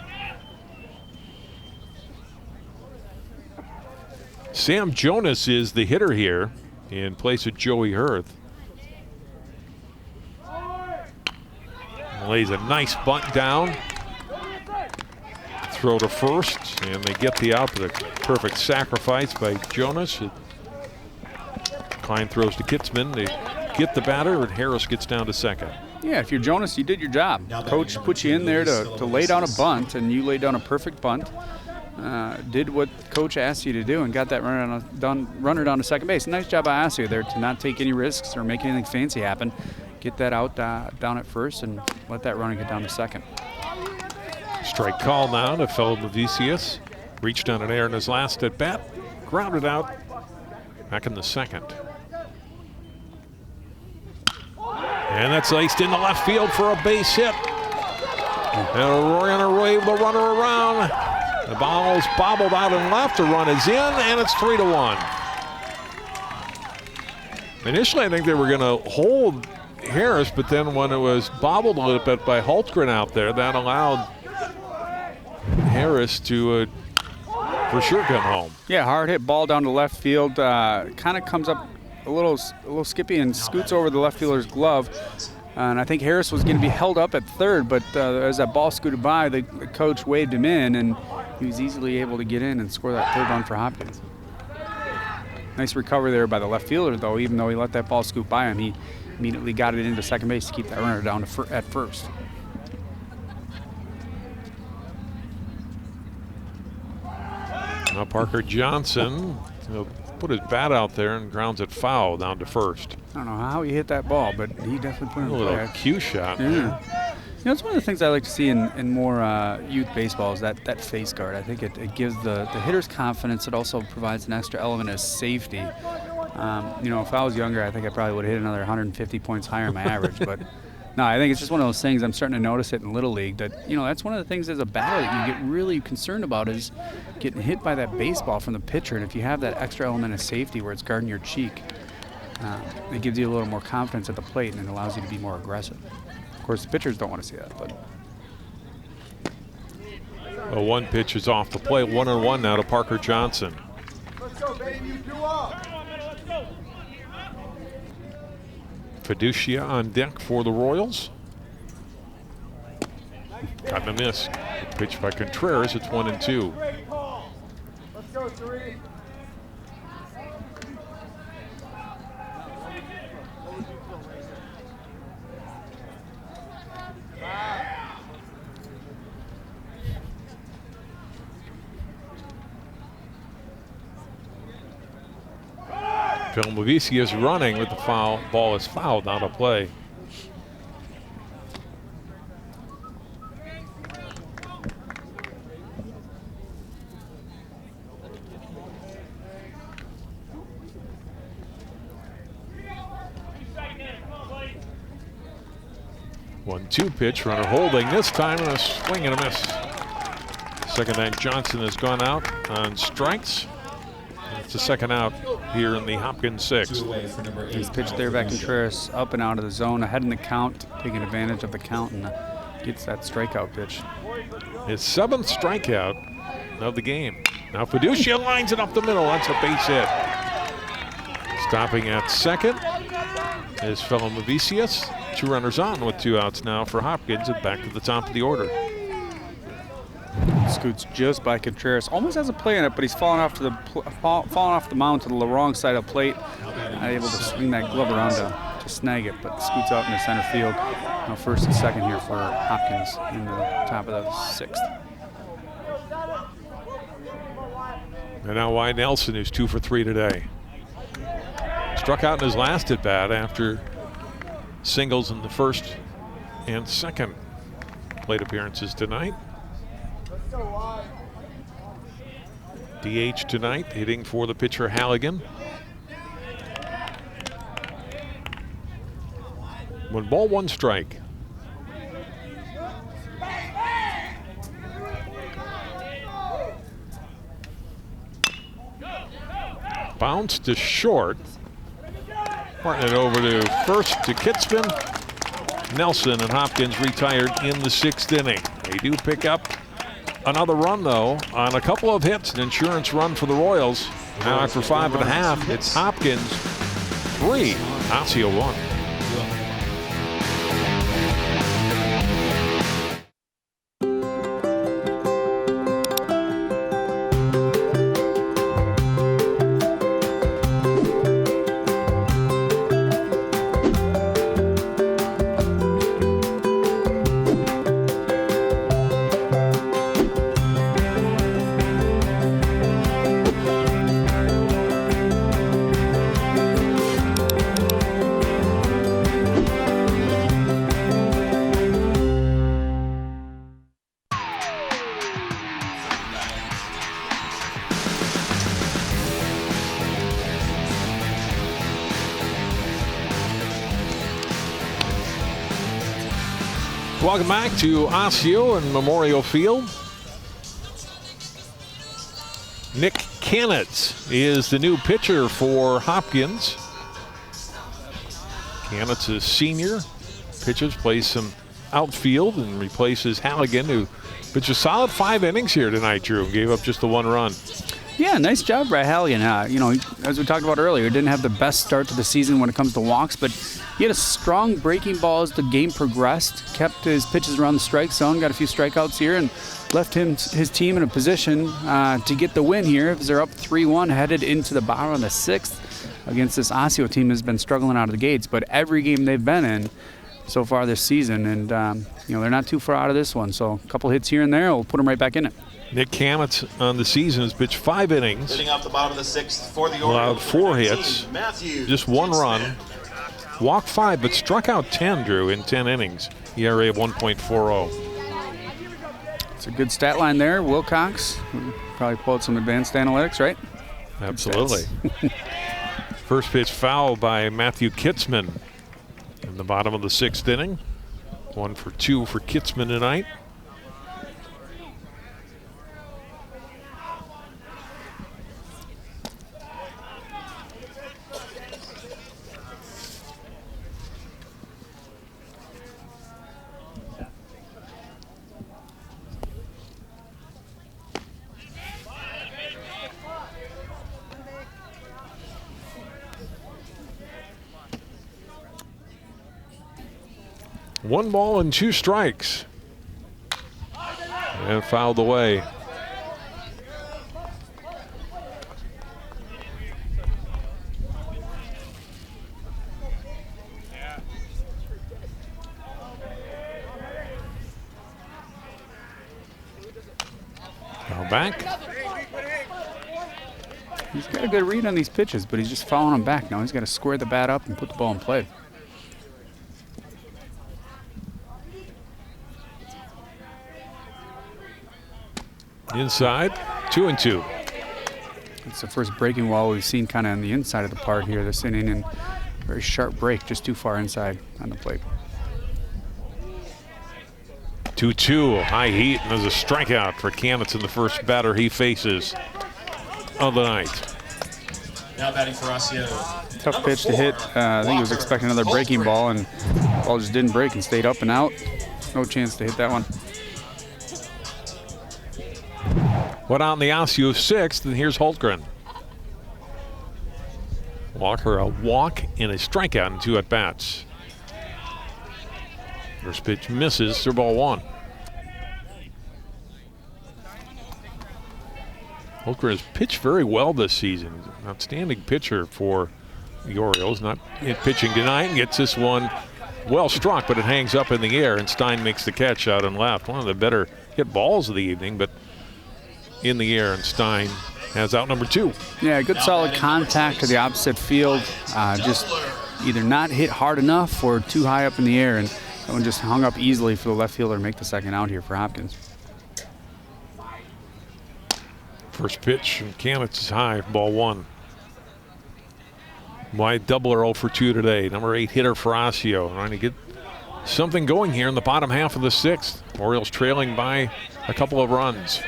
Sam Jonas is the hitter here in place of Joey Hurth. Lays a nice bunt down. Throw to first, and they get the out, but a perfect sacrifice by Jonas. Klein throws to Kitzman. They get the batter, and Harris gets down to second. Yeah, if you're Jonas, you did your job. Coach put you in there to lay down a bunt, and you laid down a perfect bunt. Did what Coach asked you to do and got that runner down to second base. Nice job by Osseo there to not take any risks or make anything fancy happen. Get that out down at first and let that runner get down to second. Strike call now to Velomovicius. Reached on an air in his last at bat. Grounded out back in the 2nd. And that's laced into left field for a base hit. And a runner wave the runner around. The ball's bobbled out and left. The run is in, and it's 3-1. Initially, I think they were going to hold Harris, but then when it was bobbled a little bit by Hultgren out there, that allowed Harris to for sure come home. Yeah, hard hit ball down to left field. Kind of comes up a little skippy and scoots over the left fielder's glove. And I think Harris was going to be held up at third, but as that ball scooted by, the coach waved him in, and he was easily able to get in and score that third run for Hopkins. Nice recovery there by the left fielder, though. Even though he let that ball scoot by him, he immediately got it into second base to keep that runner down at first. Now Parker Johnson, he'll put his bat out there and grounds it foul down to first. I don't know how he hit that ball, but he definitely put it in a little play. cue shot. Yeah. You know, it's one of the things I like to see in more youth baseball is that face guard. I think it gives the hitters confidence. It also provides an extra element of safety. You know, if I was younger, I think I probably would have hit another 150 points higher than my average. But no, I think it's just one of those things. I'm starting to notice it in Little League that, you know, that's one of the things as a batter that you get really concerned about is getting hit by that baseball from the pitcher. And if you have that extra element of safety where it's guarding your cheek, it gives you a little more confidence at the plate and it allows you to be more aggressive. Of course, the pitchers don't want to see that, but. Well, one pitch is off the plate. 1-1 now to Parker Johnson. Let's go, baby. You do up. Fiducia on deck for the Royals. Got a miss. Good pitch by Contreras. It's 1-2. Let's go, 3. Phil is running with the foul. Ball is fouled out of play. One-two pitch, runner holding this time, and a swing and a miss. Second time Johnson has gone out on strikes. It's the second out here in the Hopkins 6th. He's pitched there by Contreras up and out of the zone, ahead in the count, taking advantage of the count, and gets that strikeout pitch. His 7th strikeout of the game. Now Fiducia lines it up the middle. That's a base hit. Stopping at second is fellow Mavicius. 2 runners on with 2 outs now for Hopkins and back to the top of the order. Scoots just by Contreras, almost has a play in it, but he's falling off the mound to the wrong side of the plate. Not able to swing that glove around to snag it, but scoots out into center field. Now first and second here for Hopkins in the top of the 6th. And now Wyatt Nelson, who's 2 for 3 today. Struck out in his last at bat after singles in the first and second plate appearances tonight. DH tonight, hitting for the pitcher Halligan. 1 ball, 1 strike. Bounce to short. Parting it over to first to Kitzman. Nelson and Hopkins retired in the 6th inning. They do pick up another run, though, on a couple of hits, an insurance run for the Royals. Now after 5.5, it's Hopkins 3, Osseo 1. Welcome back to Osseo and Memorial Field. Nick Canitz is the new pitcher for Hopkins. Canitz is senior. Pitches, plays some outfield and replaces Halligan, who pitched a solid 5 innings here tonight, Drew, and gave up just the 1 run. Yeah, nice job by Halligan. As we talked about earlier, didn't have the best start to the season when it comes to walks, but he had a strong breaking ball as the game progressed, kept his pitches around the strike zone, got a few strikeouts here, and left his team in a position to get the win here as they're up 3-1, headed into the bottom of the 6th against this Osseo team that's been struggling out of the gates. But every game they've been in so far this season, and they're not too far out of this one. So a couple hits here and there will put them right back in it. Nick Canitz on the season has pitched 5 innings. Sitting off the bottom of the 6th for the allowed Orioles. 4 hits, just 1 run, walked 5, but struck out 10, Drew, in 10 innings. ERA of 1.40. It's a good stat line there. Wilcox, we'll probably pull out some advanced analytics, right? Absolutely. First pitch foul by Matthew Kitzman in the bottom of the 6th inning. 1 for 2 for Kitzman tonight. One ball and 2 strikes. And fouled away. Now back. He's got a good read on these pitches, but he's just fouling them back. Now he's got to square the bat up and put the ball in play. Inside, 2-2. It's the first breaking ball we've seen kind of on the inside of the part here this inning, and very sharp break, just too far inside on the plate. 2-2, high heat, and there's a strikeout for Canitz in the first batter he faces of the night. Now batting for Osseo. Tough pitch to hit. I think he was expecting another breaking ball, and the ball just didn't break and stayed up and out. No chance to hit that one. Went out in the Osseo 6th, and here's Holtgren. Walker, a walk and a strikeout in 2 at-bats. First pitch misses, they're ball 1. Holtgren has pitched very well this season. Outstanding pitcher for the Orioles. Not pitching tonight, and gets this one well struck, but it hangs up in the air, and Stein makes the catch out and left. One of the better hit balls of the evening, but in the air, and Stein has out number 2. Yeah, good solid contact to the opposite field. Just either not hit hard enough or too high up in the air, and that one just hung up easily for the left fielder to make the second out here for Hopkins. First pitch, and Canitz is high, ball 1. Wide doubler 0 for 2 today. Number 8 hitter for Osseo. Trying to get something going here in the bottom half of the 6th. Orioles trailing by a couple of runs.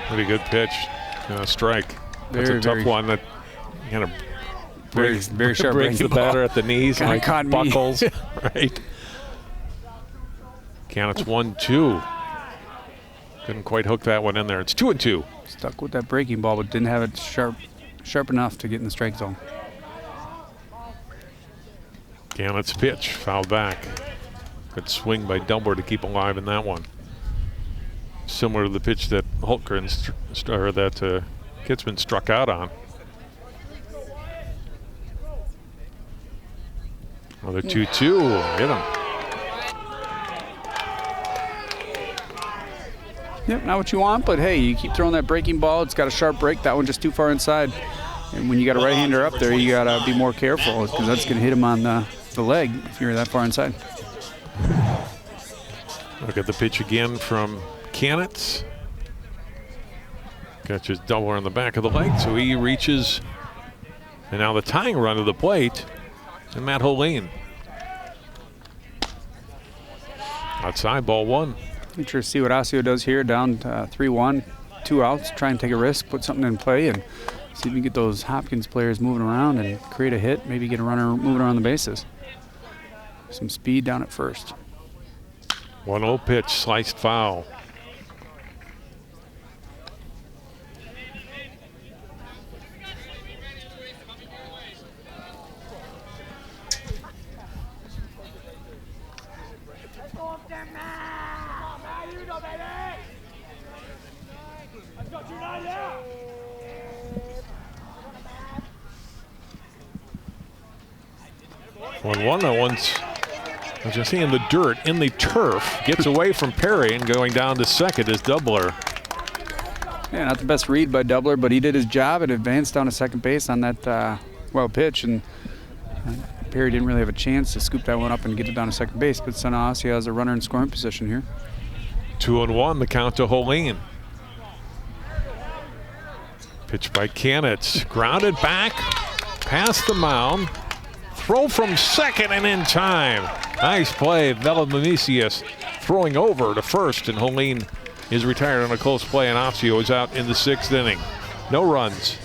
Pretty good pitch. Strike. That's a tough one that kind of very sharp breaks the batter at the knees, kind like of buckles. Right. Canitz 1-2. Couldn't quite hook that one in there. It's 2-2. Stuck with that breaking ball, but didn't have it sharp enough to get in the strike zone. Canitz pitch, foul back. Good swing by Dumber to keep alive in that one. Similar to the pitch that Holtgren Kitzman struck out on. Another 2-2, hit him. Yep, not what you want, but hey, you keep throwing that breaking ball. It's got a sharp break. That one just too far inside. And when you got a right-hander up there, you got to be more careful because that's going to hit him on the leg if you're that far inside. Look at the pitch again from Canitz. Catches Doubler on the back of the leg, so he reaches. And now the tying run to the plate and Matt Holine. Outside, ball 1. Interested to see what Osseo does here, down 3-1, 2 outs. Try and take a risk, put something in play, and see if we can get those Hopkins players moving around and create a hit, maybe get a runner moving around the bases. Some speed down at first. 1-0 pitch, sliced foul. That one's, as you see, in the dirt, in the turf, gets away from Perry, and going down to second is Doubler. Yeah, not the best read by Doubler, but he did his job and advanced down to second base on that well pitch, and Perry didn't really have a chance to scoop that one up and get it down to second base, but Son Osseo has a runner in scoring position here. 2-1, the count to Holine. Pitch by Kanitz, grounded back, past the mound. Throw from second and in time. Nice play. Velamisius throwing over to first, and Holine is retired on a close play, and Osseo is out in the 6th inning. No runs,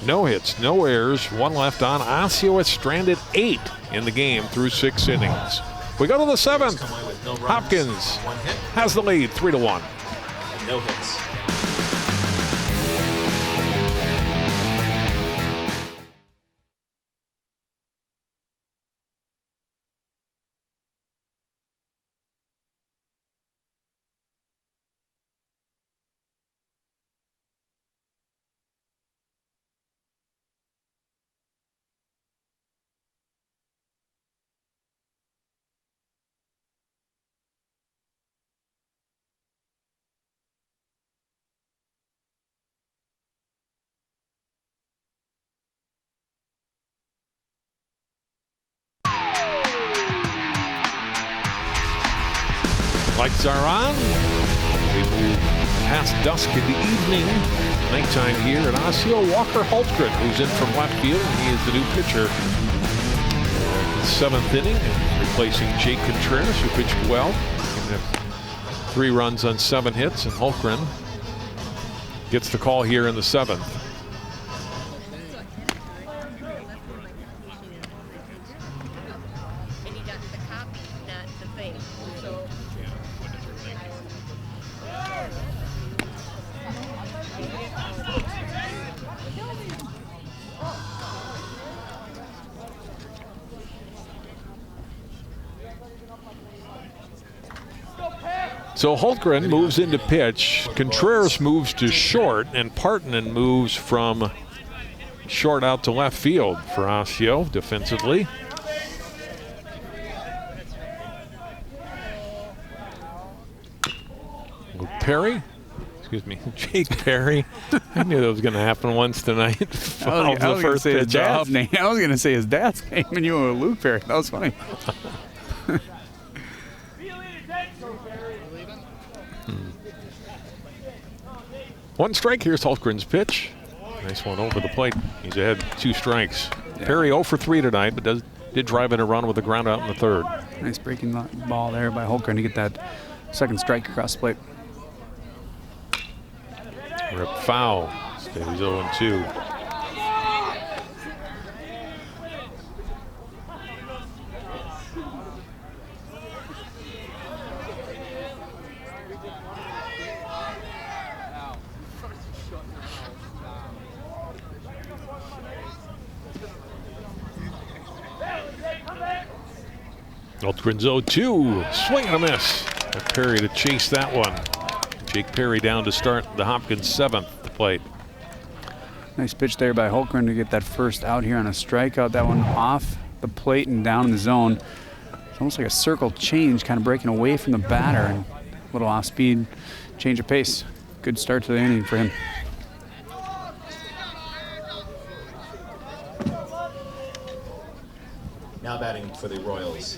no hits, no errors, 1 left on. Osseo has stranded 8 in the game through 6 innings. We go to the 7th. Hopkins has the lead, 3-1. No hits. Lights are on. We move past dusk in the evening. Nighttime here at Osseo. Walker Hultgren, who's in from left field. He is the new pitcher. 7th inning, replacing Jake Contreras, who pitched well. 3 runs on 7 hits, and Hultgren gets the call here in the 7th. So Hultgren moves into pitch. Contreras moves to short, and Partanen moves from short out to left field for Osseo defensively. Luke Perry. Excuse me, Jake Perry. I knew that was going to happen once tonight. I was going to say his dad's name. I was going to say his dad's name, and you were Luke Perry. That was funny. One strike. Here's Hultgren's pitch. Nice one over the plate. He's ahead 2 strikes. Yeah. Perry 0 for 3 tonight, but did drive in a run with a ground out in the 3rd. Nice breaking ball there by Hultgren to get that 2nd strike across the plate. Rip foul. Stays 0-2. Hultgren's 0-2. Swing and a miss. And Perry to chase that one. Jake Perry down to start the Hopkins 7th at the plate. Nice pitch there by Hultgren to get that first out here on a strikeout. That one off the plate and down in the zone. It's almost like a circle change, kind of breaking away from the batter, and a little off speed, change of pace. Good start to the inning for him. Now batting for the Royals,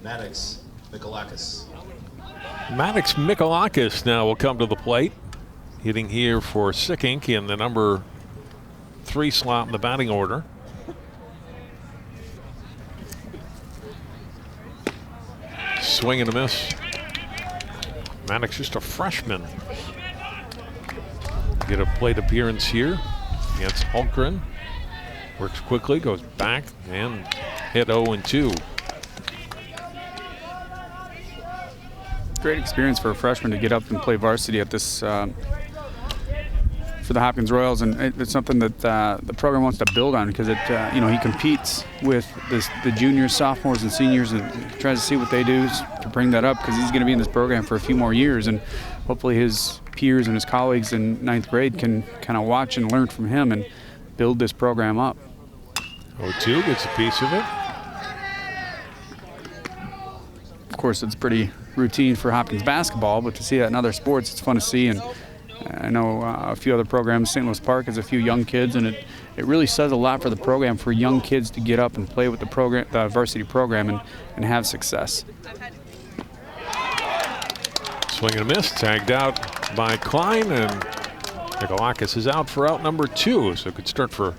Maddox Mikolakis. Maddox Mikolakis now will come to the plate. Hitting here for Sickink in the number 3 slot in the batting order. swing and a miss. Maddox just a freshman. Get a plate appearance here against Holmgren. Works quickly, goes back, and hit 0-2. Great experience for a freshman to get up and play varsity at this for the Hopkins Royals, and it's something that the program wants to build on because it, he competes with the juniors, sophomores, and seniors, and tries to see what they do to bring that up because he's going to be in this program for a few more years, and hopefully his peers and his colleagues in 9th grade can kind of watch and learn from him and build this program up. 0-2 gets a piece of it. Of course, it's pretty routine for Hopkins basketball, but to see that in other sports, it's fun to see. And I know a few other programs. St. Louis Park has a few young kids, and it really says a lot for the program for young kids to get up and play with the varsity program and have success. Swing and a miss, tagged out by Klein, and Nikolakis is out for out number 2, so it could start for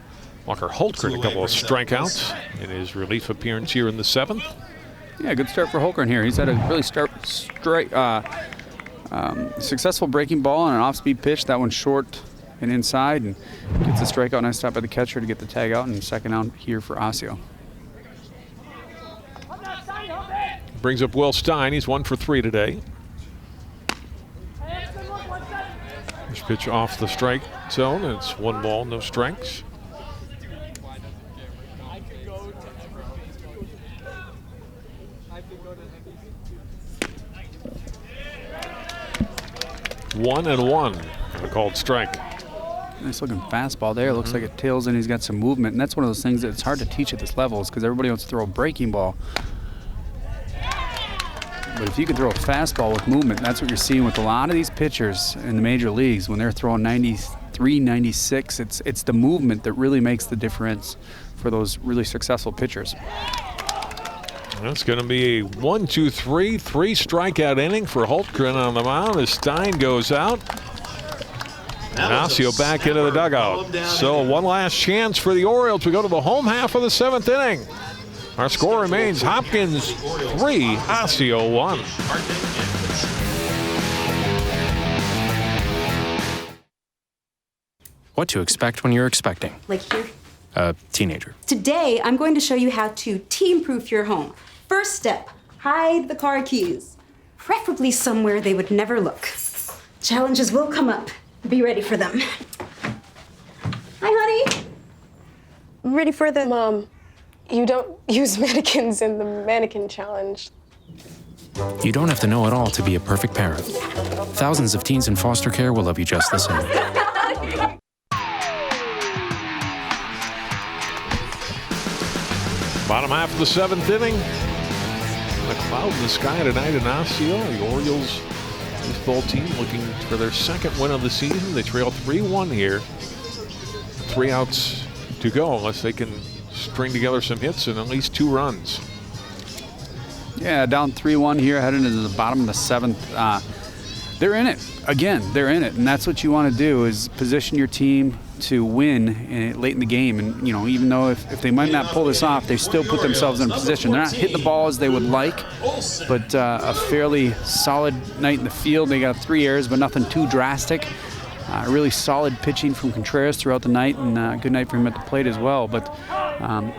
Walker Holtgren. A couple of strikeouts in his relief appearance here in the 7th. Yeah, good start for Holtgren here. He's had a really successful breaking ball on an off-speed pitch. That one's short and inside, and gets a strikeout. Nice stop by the catcher to get the tag out, and second out here for Osseo. Brings up Will Stein. He's 1 for 3 today. First pitch off the strike zone. It's 1 ball, no strikes. One and one, and a called strike. Nice looking fastball there. Looks like it tails in. He's got some movement, and that's one of those things that's hard to teach at this level, is because everybody wants to throw a breaking ball. But if you can throw a fastball with movement, that's what you're seeing with a lot of these pitchers in the major leagues. When they're throwing 93, 96, it's the movement that really makes the difference for those really successful pitchers. That's going to be a 1-2-3 strikeout inning for Holtgren on the mound as Stein goes out. And Osseo back into the dugout. So one last chance for the Orioles. We go to the home half of the 7th inning. Our score remains Hopkins 3, Osseo 1. What to expect when you're expecting. Like here? A teenager. Today, I'm going to show you how to teen-proof your home. First step, hide the car keys. Preferably somewhere they would never look. Challenges will come up. Be ready for them. Hi, honey. Ready for the... Mom, you don't use mannequins in the mannequin challenge. You don't have to know it all to be a perfect parent. Thousands of teens in foster care will love you just the same. Bottom half of the 7th inning. A cloud in the sky tonight in Osseo. The Orioles baseball team looking for their 2nd win of the season. They trail 3-1 here. 3 outs to go unless they can string together some hits and at least 2 runs. Yeah, down 3-1 here, heading into the bottom of the 7th. They're in it. Again, they're in it. And that's what you want to do, is position your team to win late in the game. And, even though if they might not pull this off, they still put themselves in a position. They're not hitting the ball as they would like, but a fairly solid night in the field. They got 3 errors, but nothing too drastic. Really solid pitching from Contreras throughout the night, and a good night for him at the plate as well. But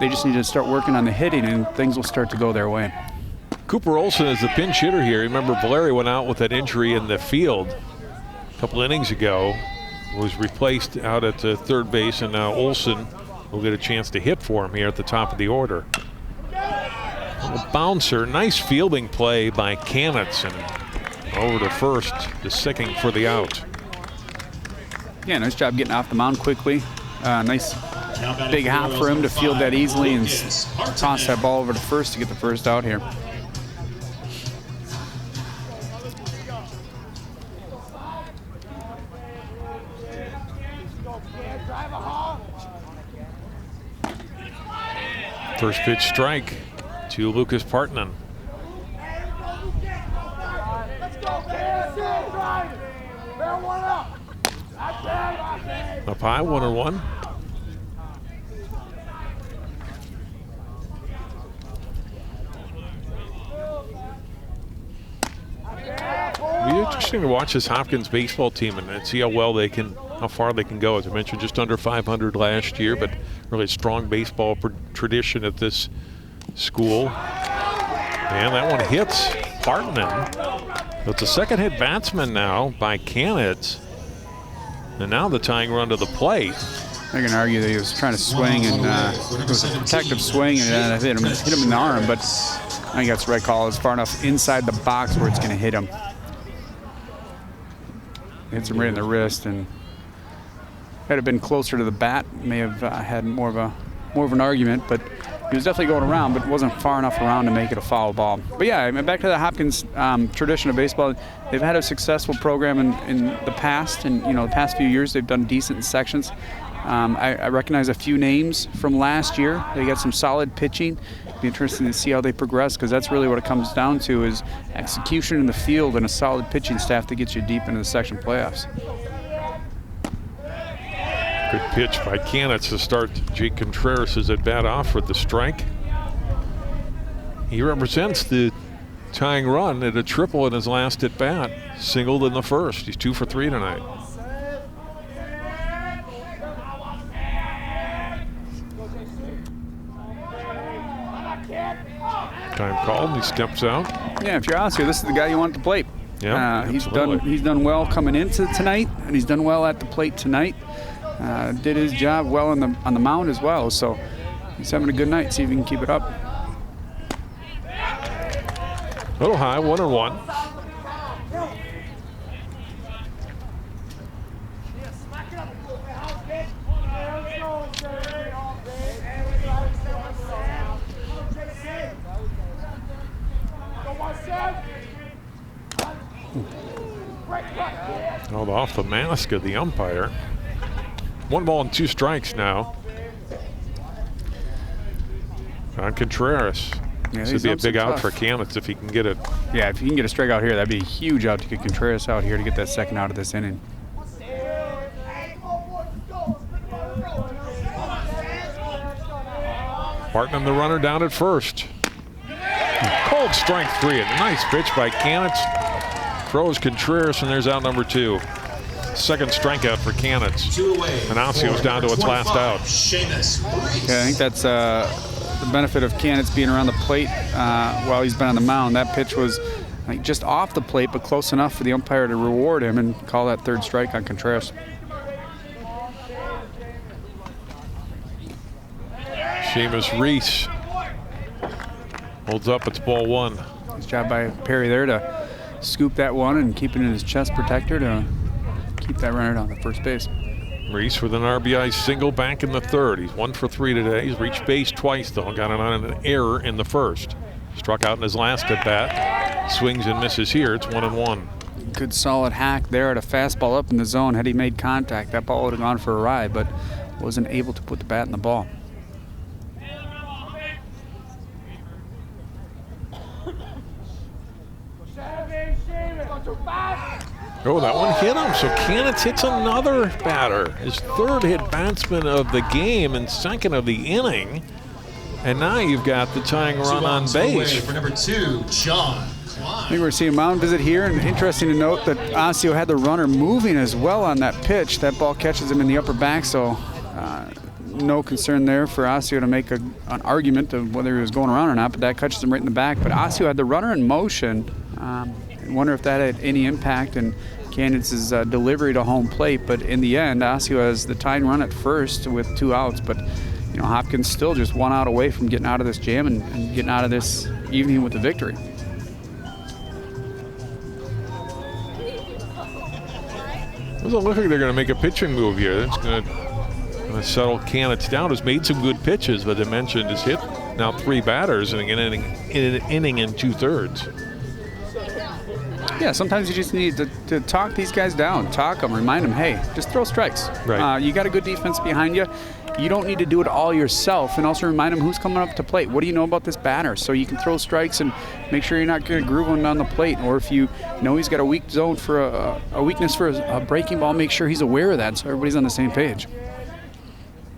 they just need to start working on the hitting, and things will start to go their way. Cooper Olson is the pinch hitter here. Remember, Valeri went out with that injury in the field a couple innings ago. Was replaced out at third base, and now Olson will get a chance to hit for him here at the top of the order. A bouncer, nice fielding play by Kanitz, and over to first, the second for the out. Yeah, nice job getting off the mound quickly. Nice big hop for him to field that easily and toss that ball over to first to get the first out here. First pitch strike to Lucas Partnan. Up high, 1-1. interesting to watch this Hopkins baseball team and see how far they can go. As I mentioned, just under 500 last year, but really a strong baseball tradition at this school. And that one hits Hartman. So it's a second hit batsman now by Canitz. And now the tying run to the plate. I can argue that he was trying to swing, and it was a protective swing, and it hit him in the arm, but I think that's the right call. It's far enough inside the box where it's going to hit him. Hits him right in the wrist, and had it been closer to the bat, may have had more of an argument, but he was definitely going around, but wasn't far enough around to make it a foul ball. But yeah, I mean, back to the Hopkins tradition of baseball. They've had a successful program in the past, and the past few years they've done decent in sections. I recognize a few names from last year. They got some solid pitching. It'd be interesting to see how they progress, because that's really what it comes down to, is execution in the field and a solid pitching staff that gets you deep into the section playoffs. Good pitch by Canitz to start. Jake Contreras is at bat off with the strike. He represents the tying run at a triple in his last at bat. Singled in the first. He's 2 for 3 tonight. Time called, he steps out. Yeah, if you're Osseo, this is the guy you want at the plate. Yeah, he's done well coming into tonight, and he's done well at the plate tonight. Did his job well on the mound as well, so he's having a good night. See if he can keep it up. A little high, 1-1. Held off the mask of the umpire. 1 ball and 2 strikes now. On Contreras. Yeah, this would be a big out for Canitz if he can get it. Yeah, if he can get a strikeout here, that'd be a huge out to get Contreras out here to get that second out of this inning. Hartman, the runner, down at first. Cold strike 3. A nice pitch by Canitz. Throws Contreras, and there's out number 2. Second strikeout for Canitz. 2 away. And Osseo's down to its last out. Okay, I think that's the benefit of Canitz being around the plate while he's been on the mound. That pitch was just off the plate, but close enough for the umpire to reward him and call that third strike on Contreras. Seamus Reese holds up. It's ball 1. Nice job by Perry there to scoop that one and keep it in his chest protector to keep that runner down to first base. Reese with an RBI single back in the third. He's 1 for 3 today. He's reached base twice, though. Got it on an error in the first. Struck out in his last at bat. Swings and misses here. It's 1-1. Good solid hack there at a fastball up in the zone. Had he made contact, that ball would have gone for a ride, but wasn't able to put the bat in the ball. Oh, that one hit him. So Canitz hits another batter. His third hit batsman of the game and second of the inning. And now you've got the tying run on base. For number 2, John. I think we're seeing a mound visit here, and interesting to note that Osseo had the runner moving as well on that pitch. That ball catches him in the upper back, so no concern there for Osseo to make an argument of whether he was going around or not, but that catches him right in the back. But Osseo had the runner in motion. I wonder if that had any impact in Canitz's delivery to home plate, but in the end, Osseo has the tying run at first with 2 outs, but Hopkins still just 1 out away from getting out of this jam and getting out of this evening with the victory. Doesn't look like they're going to make a pitching move here. That's going to settle Canitz down. Has made some good pitches, but I mentioned has hit now 3 batters in an inning and 2/3. Yeah, sometimes you just need to talk these guys down, talk them, remind them, hey, just throw strikes. Right. You got a good defense behind you. You don't need to do it all yourself, and also remind them who's coming up to plate. What do you know about this batter? So you can throw strikes and make sure you're not going to groove him on the plate. Or if you know he's got a weak zone for a weakness for a breaking ball, make sure he's aware of that so everybody's on the same page.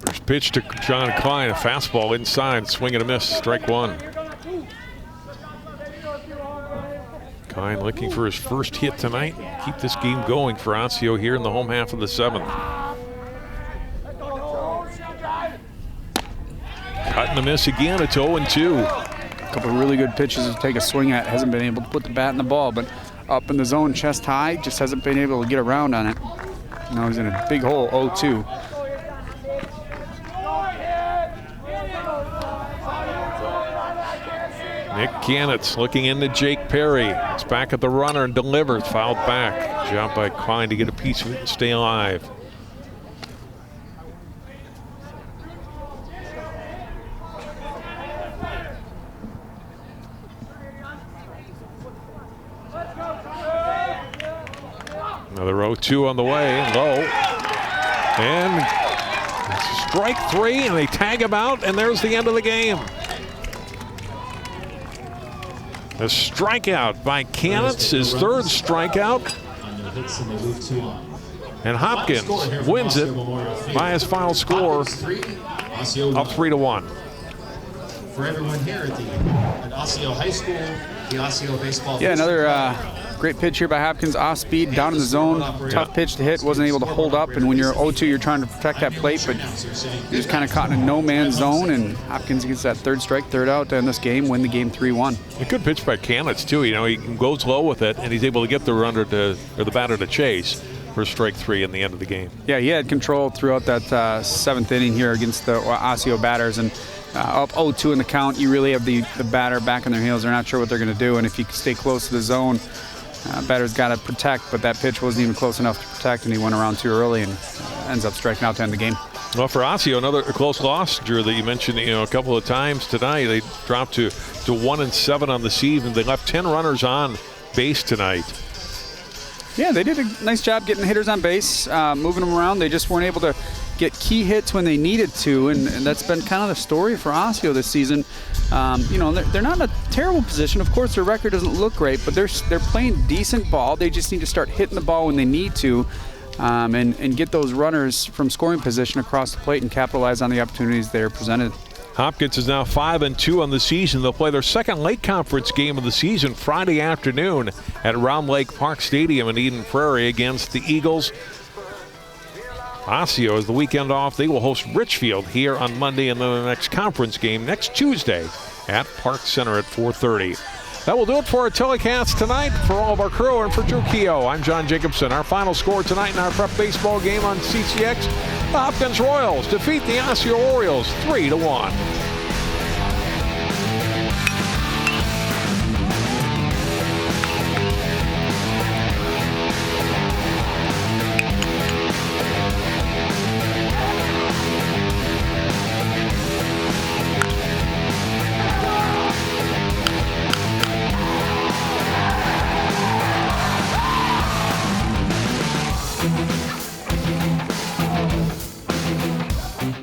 First pitch to John Klein, a fastball inside, swing and a miss, strike 1. Kine looking for his first hit tonight. Keep this game going for Osseo here in the home half of the 7th. Cut and a miss again. It's 0-2. A couple of really good pitches to take a swing at. Hasn't been able to put the bat in the ball, but up in the zone, chest high, just hasn't been able to get around on it. Now he's in a big hole, 0-2. Nick Canitz looking into Jake Perry. It's back at the runner and delivers. Fouled back. Job by Kine to get a piece of it and stay alive. Another 0-2 on the way, low. And strike 3, and they tag him out, and there's the end of the game. A strikeout by Canitz, his 3rd strikeout. And Hopkins wins it by his final score, up 3-1. For everyone here at Osseo High School, the Osseo baseball. Yeah, another great pitch here by Hopkins, off speed, down in the zone. Tough pitch to hit, wasn't able to hold up. And when you're 0-2, you're trying to protect that plate, but you're just kind of caught in a no-man's zone. And Hopkins gets that 3rd strike, 3rd out to end this game, win the game 3-1. A good pitch by Canitz too. You know, he goes low with it, and he's able to get the runner to, or the batter to chase for strike 3 in the end of the game. Yeah, he had control throughout that 7th inning here against the Osseo batters, and up 0-2 in the count, you really have the batter back on their heels. They're not sure what they're going to do, and if you stay close to the zone, batter's got to protect, but that pitch wasn't even close enough to protect, and he went around too early and ends up striking out to end the game. Well, for Osseo, another close loss, Drew, that you mentioned, a couple of times tonight. They dropped to 1-7 on the season. They left 10 runners on base tonight. Yeah, they did a nice job getting hitters on base, moving them around. They just weren't able to get key hits when they needed to, and that's been kind of the story for Osseo this season. They're not in a terrible position. Of course, their record doesn't look great, but they're playing decent ball. They just need to start hitting the ball when they need to, and get those runners from scoring position across the plate and capitalize on the opportunities they're presented. Hopkins is now 5-2 on the season. They'll play their second Lake Conference game of the season Friday afternoon at Round Lake Park Stadium in Eden Prairie against the Eagles. Osseo is the weekend off. They will host Richfield here on Monday, and then the next conference game next Tuesday at Park Center at 4:30. That will do it for our telecast tonight. For all of our crew and for Drew Keogh, I'm John Jacobson. Our final score tonight in our prep baseball game on CCX, the Hopkins Royals defeat the Osseo Orioles 3-1.